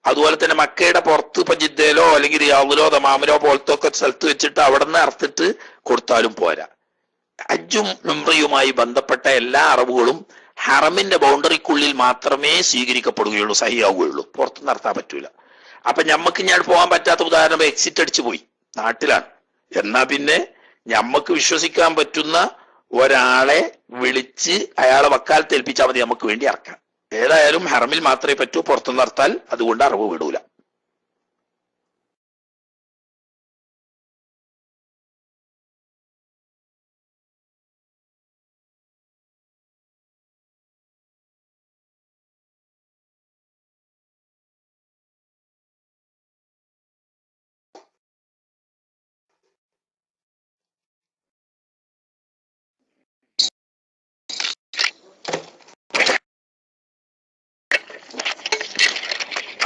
അതുപോലെ തന്നെ മക്കയുടെ പുറത്ത് ഇപ്പൊ ജിദ്ദയിലോ അല്ലെങ്കിൽ റിയാദിലോ ദമാമിലോ പോലത്തെ ഒക്കെ സ്ഥലത്ത് വെച്ചിട്ട് അവിടെ നിന്ന് അറുത്തിട്ട് കൊടുത്താലും പോരാ. ഹജ്ജും ഉംറയുമായി ബന്ധപ്പെട്ട എല്ലാ അറവുകളും ഹറമിന്റെ ബൗണ്ടറിക്കുള്ളിൽ മാത്രമേ സ്വീകരിക്കപ്പെടുകയുള്ളൂ, സഹിയാവുകയുള്ളൂ. പുറത്ത് നടത്താൻ പറ്റൂല. അപ്പൊ ഞമ്മക്ക് ഞാൻ പോകാൻ പറ്റാത്ത ഉദാഹരണം, എക്സിറ്റ് അടിച്ചു പോയി, നാട്ടിലാണ്. എന്നാ പിന്നെ ഞമ്മക്ക് വിശ്വസിക്കാൻ പറ്റുന്ന ഒരാളെ വിളിച്ച് അയാളെ വക്കാലത്ത് ഏൽപ്പിച്ചാൽ മതി, നമുക്ക് വേണ്ടി ഇറക്കാം. ഏതായാലും ഹറമിൽ മാത്രമേ പറ്റൂ, പുറത്തു നടത്താൽ അതുകൊണ്ട് അറവ് വിടൂല.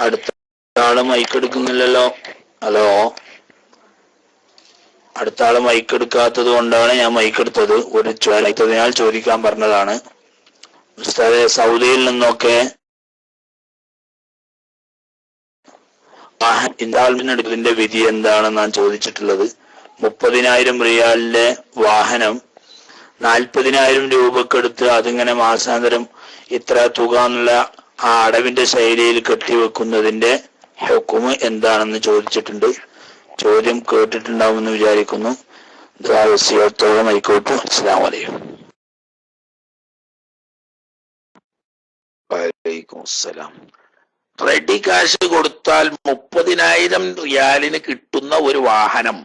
അടുത്ത ആള് മൈക്ക് എടുക്കുന്നില്ലല്ലോ. ഹലോ, അടുത്ത ആള് മൈക്ക് എടുക്കാത്തത് കൊണ്ടാണ് ഞാൻ മൈക്ക് എടുത്തത്. ഒരു ചോദിച്ചതിനാൽ ചോദിക്കാൻ പറഞ്ഞതാണ്. ഉസ്താദെ, സൗദിയിൽ നിന്നൊക്കെ ഇൻസ്റ്റാൾമെന്റ് വിധി എന്താണെന്നാണ് ചോദിച്ചിട്ടുള്ളത്. 30,000 റിയാലിന്റെ വാഹനം 40,000 രൂപക്കെടുത്ത് അതിങ്ങനെ മാസാന്തരം ഇത്ര തുക എന്നുള്ള ആ അടവിന്റെ ശൈലിയിൽ കെട്ടിവെക്കുന്നതിന്റെ ഹുക്മ് എന്താണെന്ന് ചോദിച്ചിട്ടുണ്ട്. ചോദ്യം കേട്ടിട്ടുണ്ടാവുമെന്ന് വിചാരിക്കുന്നു. ദ്വാവസ്യത്തോളം ആയിക്കോട്ടെ. അസ്സലാമു അലൈക്കും. വലൈക്കും അസ്സലാം. റെഡി കാശ് കൊടുത്താൽ 30,000 റിയാലിന് കിട്ടുന്ന ഒരു വാഹനം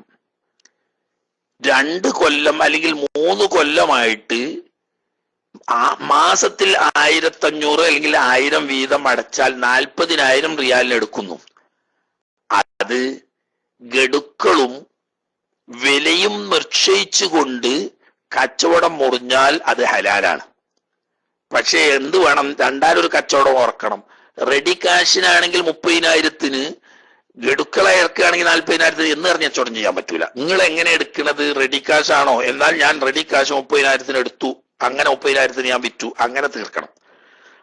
2 കൊല്ലം അല്ലെങ്കിൽ 3 കൊല്ലമായിട്ട് മാസത്തിൽ 1,500 അല്ലെങ്കിൽ 1000 വീതം അടച്ചാൽ 40,000 റിയാലിന് എടുക്കുന്നു. അത് ഗഡുക്കളും വിലയും നിശ്ചയിച്ചുകൊണ്ട് കച്ചവടം മുറിഞ്ഞാൽ അത് ഹലാലാണ്. പക്ഷെ എന്ത് വേണം, രണ്ടാലൊരു കച്ചവടം ഓർക്കണം. റെഡി കാശിനാണെങ്കിൽ 30,000-ന്, ഗഡുക്കളെ ഇറക്കുകയാണെങ്കിൽ 40,000-ന് എന്ന് പറഞ്ഞ് കച്ചവടം ചെയ്യാൻ പറ്റൂല. നിങ്ങൾ എങ്ങനെ എടുക്കുന്നത്? റെഡി കാശ് ആണോ? എന്നാൽ ഞാൻ റെഡി കാശ് 30,000-ന് എടുത്തു, അങ്ങനെ 30,000-ന് ഞാൻ വിറ്റു, അങ്ങനെ തീർക്കണം.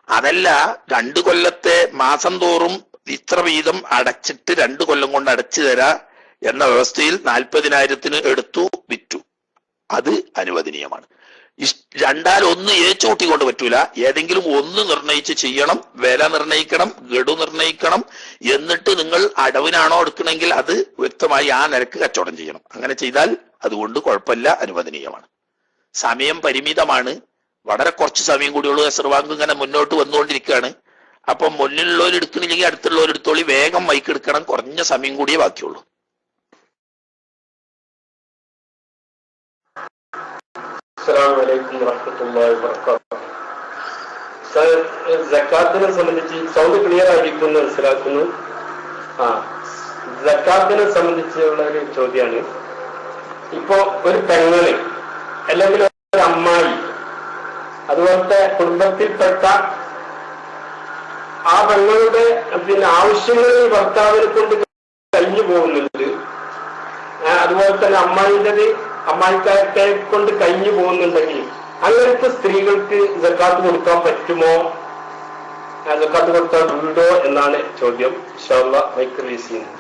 അതല്ല 2 കൊല്ലത്തെ മാസം തോറും ഇത്ര വീതം അടച്ചിട്ട് 2 കൊല്ലം കൊണ്ട് അടച്ചു തരാ എന്ന വ്യവസ്ഥയിൽ 40,000-ന് എടുത്തു, വിറ്റു, അത് അനുവദനീയമാണ്. രണ്ടാലൊന്ന് ഏച്ചുകൂട്ടിക്കൊണ്ട് പറ്റൂല. ഏതെങ്കിലും ഒന്ന് നിർണയിച്ച് ചെയ്യണം. വില നിർണയിക്കണം, ഗഡു നിർണയിക്കണം. എന്നിട്ട് നിങ്ങൾ അടവിനാണോ എടുക്കണമെങ്കിൽ അത് വ്യക്തമായി ആ നിരക്ക് കച്ചവടം ചെയ്യണം. അങ്ങനെ ചെയ്താൽ അതുകൊണ്ട് കുഴപ്പമില്ല, അനുവദനീയമാണ്. സമയം പരിമിതമാണ്, വളരെ കുറച്ച് സമയം കൂടിയുള്ളൂ. എസർവാങ്ക് ഇങ്ങനെ മുന്നോട്ട് വന്നുകൊണ്ടിരിക്കുകയാണ്. അപ്പം മുന്നിലുള്ളവർ എടുക്കണില്ലെങ്കിൽ അടുത്തുള്ളവർ എടുത്തോളി. വേഗം മൈക്ക് എടുക്കണം, കുറഞ്ഞ സമയം കൂടിയേ ബാക്കിയുള്ളൂ. അസ്സലാമു അലൈക്കും വറഹ്മത്തുള്ളാഹി വബറകാതുഹു. സക്കാത്തിനെ സംബന്ധിച്ച് സൗണ്ട് ക്ലിയർ ആയിരിക്കുമെന്ന് മനസ്സിലാക്കുന്നു. സക്കാത്തിനെ സംബന്ധിച്ചുള്ള ഒരു ചോദ്യമാണ്. ഇപ്പോ ഒരു പെങ്ങള് അല്ലെങ്കിൽ ഒരു അമ്മായി, അതുപോലത്തെ കുടുംബത്തിൽപ്പെട്ട ആ പെങ്ങളുടെ ആവശ്യങ്ങളിൽ ഭർത്താവിനെ കൊണ്ട് കഴിഞ്ഞു പോകുന്നുണ്ട്. അതുപോലെ തന്നെ അമ്മായിക്കാരെ കൊണ്ട് കഴിഞ്ഞു പോകുന്നുണ്ടെങ്കിൽ അങ്ങനത്തെ സ്ത്രീകൾക്ക് സക്കാത്ത് കൊടുക്കാൻ പറ്റുമോ? സക്കാത്ത് കൊടുത്താൽ വീടോ എന്നാണ് ചോദ്യം. ഇൻഷാ അല്ലാഹ് മൈക്ക് റിലീസ് ചെയ്യുന്നു.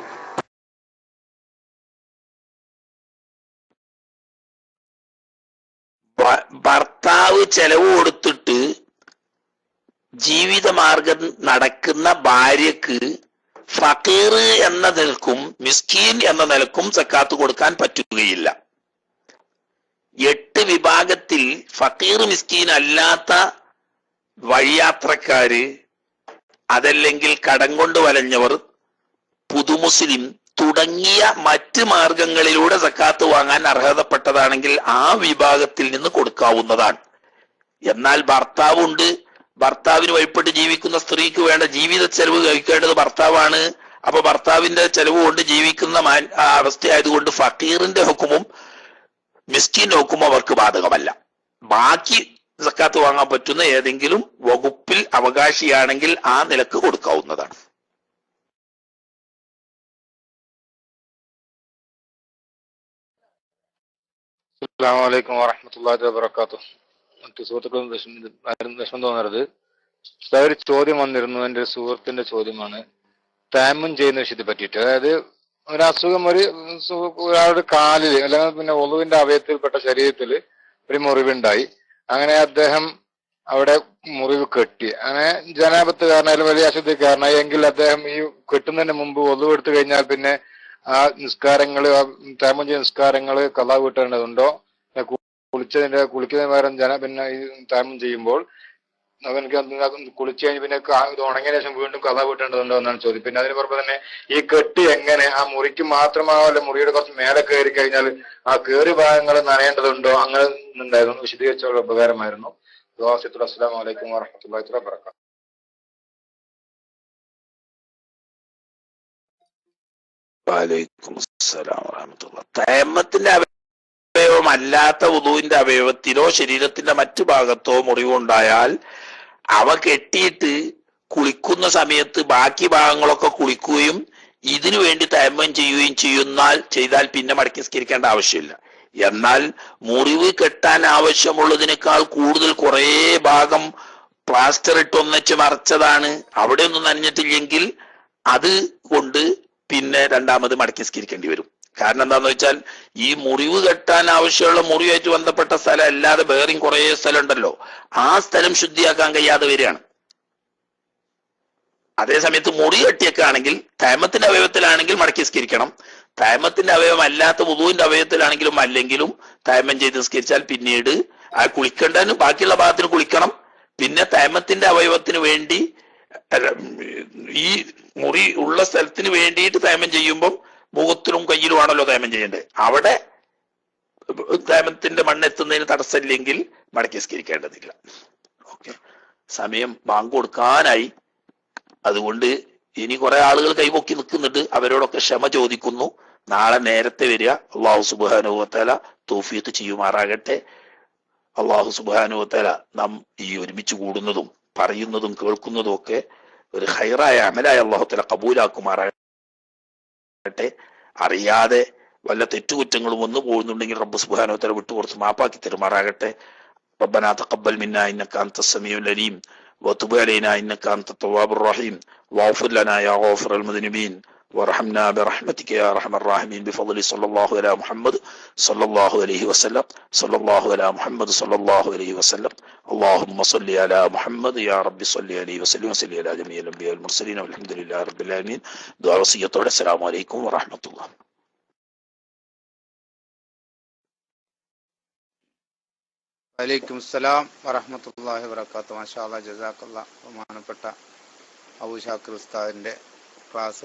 ഭർത്താവ് ചെലവ് കൊടുത്തിട്ട് ജീവിതമാർഗം നടക്കുന്ന ഭാര്യക്ക് ഫക്കീർ എന്ന നിലക്കും മിസ്കീൻ എന്ന നിലക്കും സക്കാത്ത് കൊടുക്കാൻ പറ്റുകയില്ല. 8 വിഭാഗത്തിൽ ഫക്കീർ മിസ്കീൻ അല്ലാത്ത വഴിയാത്രക്കാര്, അതല്ലെങ്കിൽ കടം കൊണ്ട് വലഞ്ഞവർ, പുതുമുസ്ലിം തുടങ്ങിയ മറ്റ് മാർഗങ്ങളിലൂടെ സക്കാത്ത് വാങ്ങാൻ അർഹതപ്പെട്ടതാണെങ്കിൽ ആ വിഭാഗത്തിൽ നിന്ന് കൊടുക്കാവുന്നതാണ്. എന്നാൽ ഭർത്താവുണ്ട്, ഭർത്താവിന് വഴിപ്പെട്ട് ജീവിക്കുന്ന സ്ത്രീക്ക് വേണ്ട ജീവിത ചെലവ് കഴിക്കേണ്ടത് ഭർത്താവാണ്. അപ്പൊ ഭർത്താവിന്റെ ചെലവ് കൊണ്ട് ജീവിക്കുന്ന അവസ്ഥയായതുകൊണ്ട് ഫക്കീറിന്റെ ഹുക്കുമും മിസ്കിന്റെ ഹുക്കുമും അവർക്ക് ബാധകമല്ല. ബാക്കി സക്കാത്ത് വാങ്ങാൻ പറ്റുന്ന ഏതെങ്കിലും വകുപ്പിൽ അവകാശിയാണെങ്കിൽ ആ നിലക്ക് കൊടുക്കാവുന്നതാണ്. അസ്സലാമു അലൈക്കും വറഹ്മത്തുള്ളാഹി വബറകാതുഹു. മറ്റു സുഹൃത്തുക്കളും വിഷമം തോന്നരുത്. ഒരു ചോദ്യം വന്നിരുന്നു, എൻ്റെ ഒരു സുഹൃത്തിന്റെ ചോദ്യമാണ്. തയമ്മും ചെയ്യുന്ന വിഷയത്തെ പറ്റിയിട്ട്. അതായത് ഒരു അസുഖം, ഒരാളുടെ കാലിൽ അല്ലെങ്കിൽ പിന്നെ ഒളുവിന്റെ അവയവത്തിൽപ്പെട്ട ശരീരത്തിൽ ഒരു മുറിവുണ്ടായി. അങ്ങനെ അദ്ദേഹം അവിടെ മുറിവ് കെട്ടി. അങ്ങനെ ജനാപത്ത് കാരണമായാലും വലിയ അശുദ്ധിക്കാരനായി എങ്കിൽ അദ്ദേഹം ഈ കെട്ടുന്നതിന് മുമ്പ് ഒളു എടുത്തു കഴിഞ്ഞാൽ പിന്നെ ആ നിസ്കാരങ്ങള്, തയമ്മും ചെയ്ത നിസ്കാരങ്ങള് ഖളാ വീട്ടേണ്ടതുണ്ടോ? കുളിക്കുന്നതിന് പകരം പിന്നെ ഈ തയമ്മും ചെയ്യുമ്പോൾ അവനക്ക് കുളിച്ചു കഴിഞ്ഞ് പിന്നെ ഇത് ഉണങ്ങിയ ശേഷം വീണ്ടും ഖളാ വീട്ടേണ്ടതുണ്ടോ എന്നാണ് ചോദ്യം. പിന്നെ അതിന് പുറമെ തന്നെ ഈ കെട്ട് എങ്ങനെ ആ മുറിക്ക് മാത്രമാവല്ല, മുറിയുടെ കുറച്ച് മേലെ കയറി കഴിഞ്ഞാൽ ആ കയറി ഭാഗങ്ങൾ നനയേണ്ടതുണ്ടോ? അങ്ങനെ ഉണ്ടായിരുന്നു. വിശദീകരിച്ചുള്ള ഉപകാരമായിരുന്നു. അസ്സലാമു അലൈക്കും വറഹ്മത്തുള്ളാഹി വബറകാതുഹു. വലൈക്കും അസ്സലാം വറഹ്മത്തുള്ളാഹി. തയമ്മത്തിന്റെ അവയവമല്ലാത്ത വുദൂവിന്റെ അവയവത്തിലോ ശരീരത്തിന്റെ മറ്റു ഭാഗത്തോ മുറിവുണ്ടായാൽ അവ കെട്ടിയിട്ട് കുളിക്കുന്ന സമയത്ത് ബാക്കി ഭാഗങ്ങളൊക്കെ കുളിക്കുകയും ഇതിനു വേണ്ടി തയമ്മം ചെയ്യുകയും ചെയ്താൽ പിന്നെ മടക്കി നിസ്കരിക്കേണ്ട ആവശ്യമില്ല. എന്നാൽ മുറിവ് കെട്ടാൻ ആവശ്യമുള്ളതിനേക്കാൾ കൂടുതൽ കുറേ ഭാഗം പ്ലാസ്റ്റർ ഇട്ട് ഒന്നിച്ച് മറച്ചതാണ്, അവിടെ ഒന്നും നനഞ്ഞിട്ടില്ലെങ്കിൽ അത് കൊണ്ട് പിന്നെ രണ്ടാമത് മടക്കി നിസ്കരിക്കേണ്ടി വരും. കാരണം എന്താന്ന് വെച്ചാൽ ഈ മുറിവ് കെട്ടാൻ ആവശ്യമുള്ള മുറിവായിട്ട് ബന്ധപ്പെട്ട സ്ഥലം അല്ലാതെ വേറെയും കുറേ സ്ഥലം ഉണ്ടല്ലോ, ആ സ്ഥലം ശുദ്ധിയാക്കാൻ കഴിയാതെ വരികയാണ്. അതേ സമയത്ത് മുറി കെട്ടിയൊക്കെ ആണെങ്കിൽ തൈമത്തിന്റെ അവയവത്തിലാണെങ്കിൽ മടക്കി നിസ്കരിക്കണം, തൈമത്തിന്റെ അവയവം അല്ലാത്ത വുദൂവിന്റെ അവയവത്തിലാണെങ്കിലും അല്ലെങ്കിലും തൈമം ചെയ്ത് നിസ്കരിച്ചാൽ പിന്നീട് ആ കുളിക്കേണ്ടതിന് ബാക്കിയുള്ള ഭാഗത്തിന് കുളിക്കണം. പിന്നെ തൈമത്തിന്റെ അവയവത്തിന് വേണ്ടി ഈ മുറി ഉള്ള സ്ഥലത്തിന് വേണ്ടിയിട്ട് തൈമം ചെയ്യുമ്പം മുഖത്തിലും കയ്യിലുമാണല്ലോ തൈമം ചെയ്യേണ്ടത്. അവിടെ തൈമത്തിന്റെ മണ്ണെത്തുന്നതിന് തടസ്സമില്ലെങ്കിൽ മടക്കി നിസ്കരിക്കേണ്ടതില്ല. ഓക്കെ, സമയം ബാങ്ക് കൊടുക്കാനായി. അതുകൊണ്ട് ഇനി കുറെ ആളുകൾ കൈപൊക്കി നിൽക്കുന്നുണ്ട്, അവരോടൊക്കെ ക്ഷമ ചോദിക്കുന്നു. നാളെ നേരത്തെ വരിക. അള്ളാഹു സുബ്ഹാനഹു വ തആല തൗഫീഖ് ചെയ്യുമാറാകട്ടെ. അള്ളാഹു സുബ്ഹാനഹു വ തആല നാം ഈ ഒരുമിച്ച് കൂടുന്നതും പറയുന്നതും കേൾക്കുന്നതും ഒക്കെ ഒരു ഖൈറായ അമലായ അള്ളാഹു തആല കബൂലാക്കുമാറാകട്ടെ. അറിയാതെ വല്ല തെറ്റുകുറ്റങ്ങളും വന്നു പോകുന്നുണ്ടെങ്കിൽ റബ്ബ് സുബ്ഹാനഹു വ തആല വിട്ടുകൊടുത്ത് മാപ്പാക്കി തരുമാറാകട്ടെ. ربنا تقبل منا إنك أنت السميع العليم وتب علينا إنك أنت التواب الرحيم واغفر لنا يا غافر المذنبين وارحمنا برحمتك يا أرحم الراحمين بفضل صلى الله على محمد صلى الله عليه وسلم صلى الله على محمد صلى الله عليه وسلم اللهم صل على محمد يا رب صل عليه وسلم وصل على جميع الأنبياء والمرسلين والحمد لله رب العالمين. دعاء وصية. السلام عليكم ورحمة الله. വലൈക്കും അസ്സലാം വറഹ്മത്തുള്ളാഹി വബറകാതുഹു. മാഷാ അല്ലാഹ്, ജസാക്കല്ലാഹ്. ബഹുമാനപ്പെട്ട അബൂ ഷാക്കിർ ഉസ്താദിന്റെ ക്ലാസ്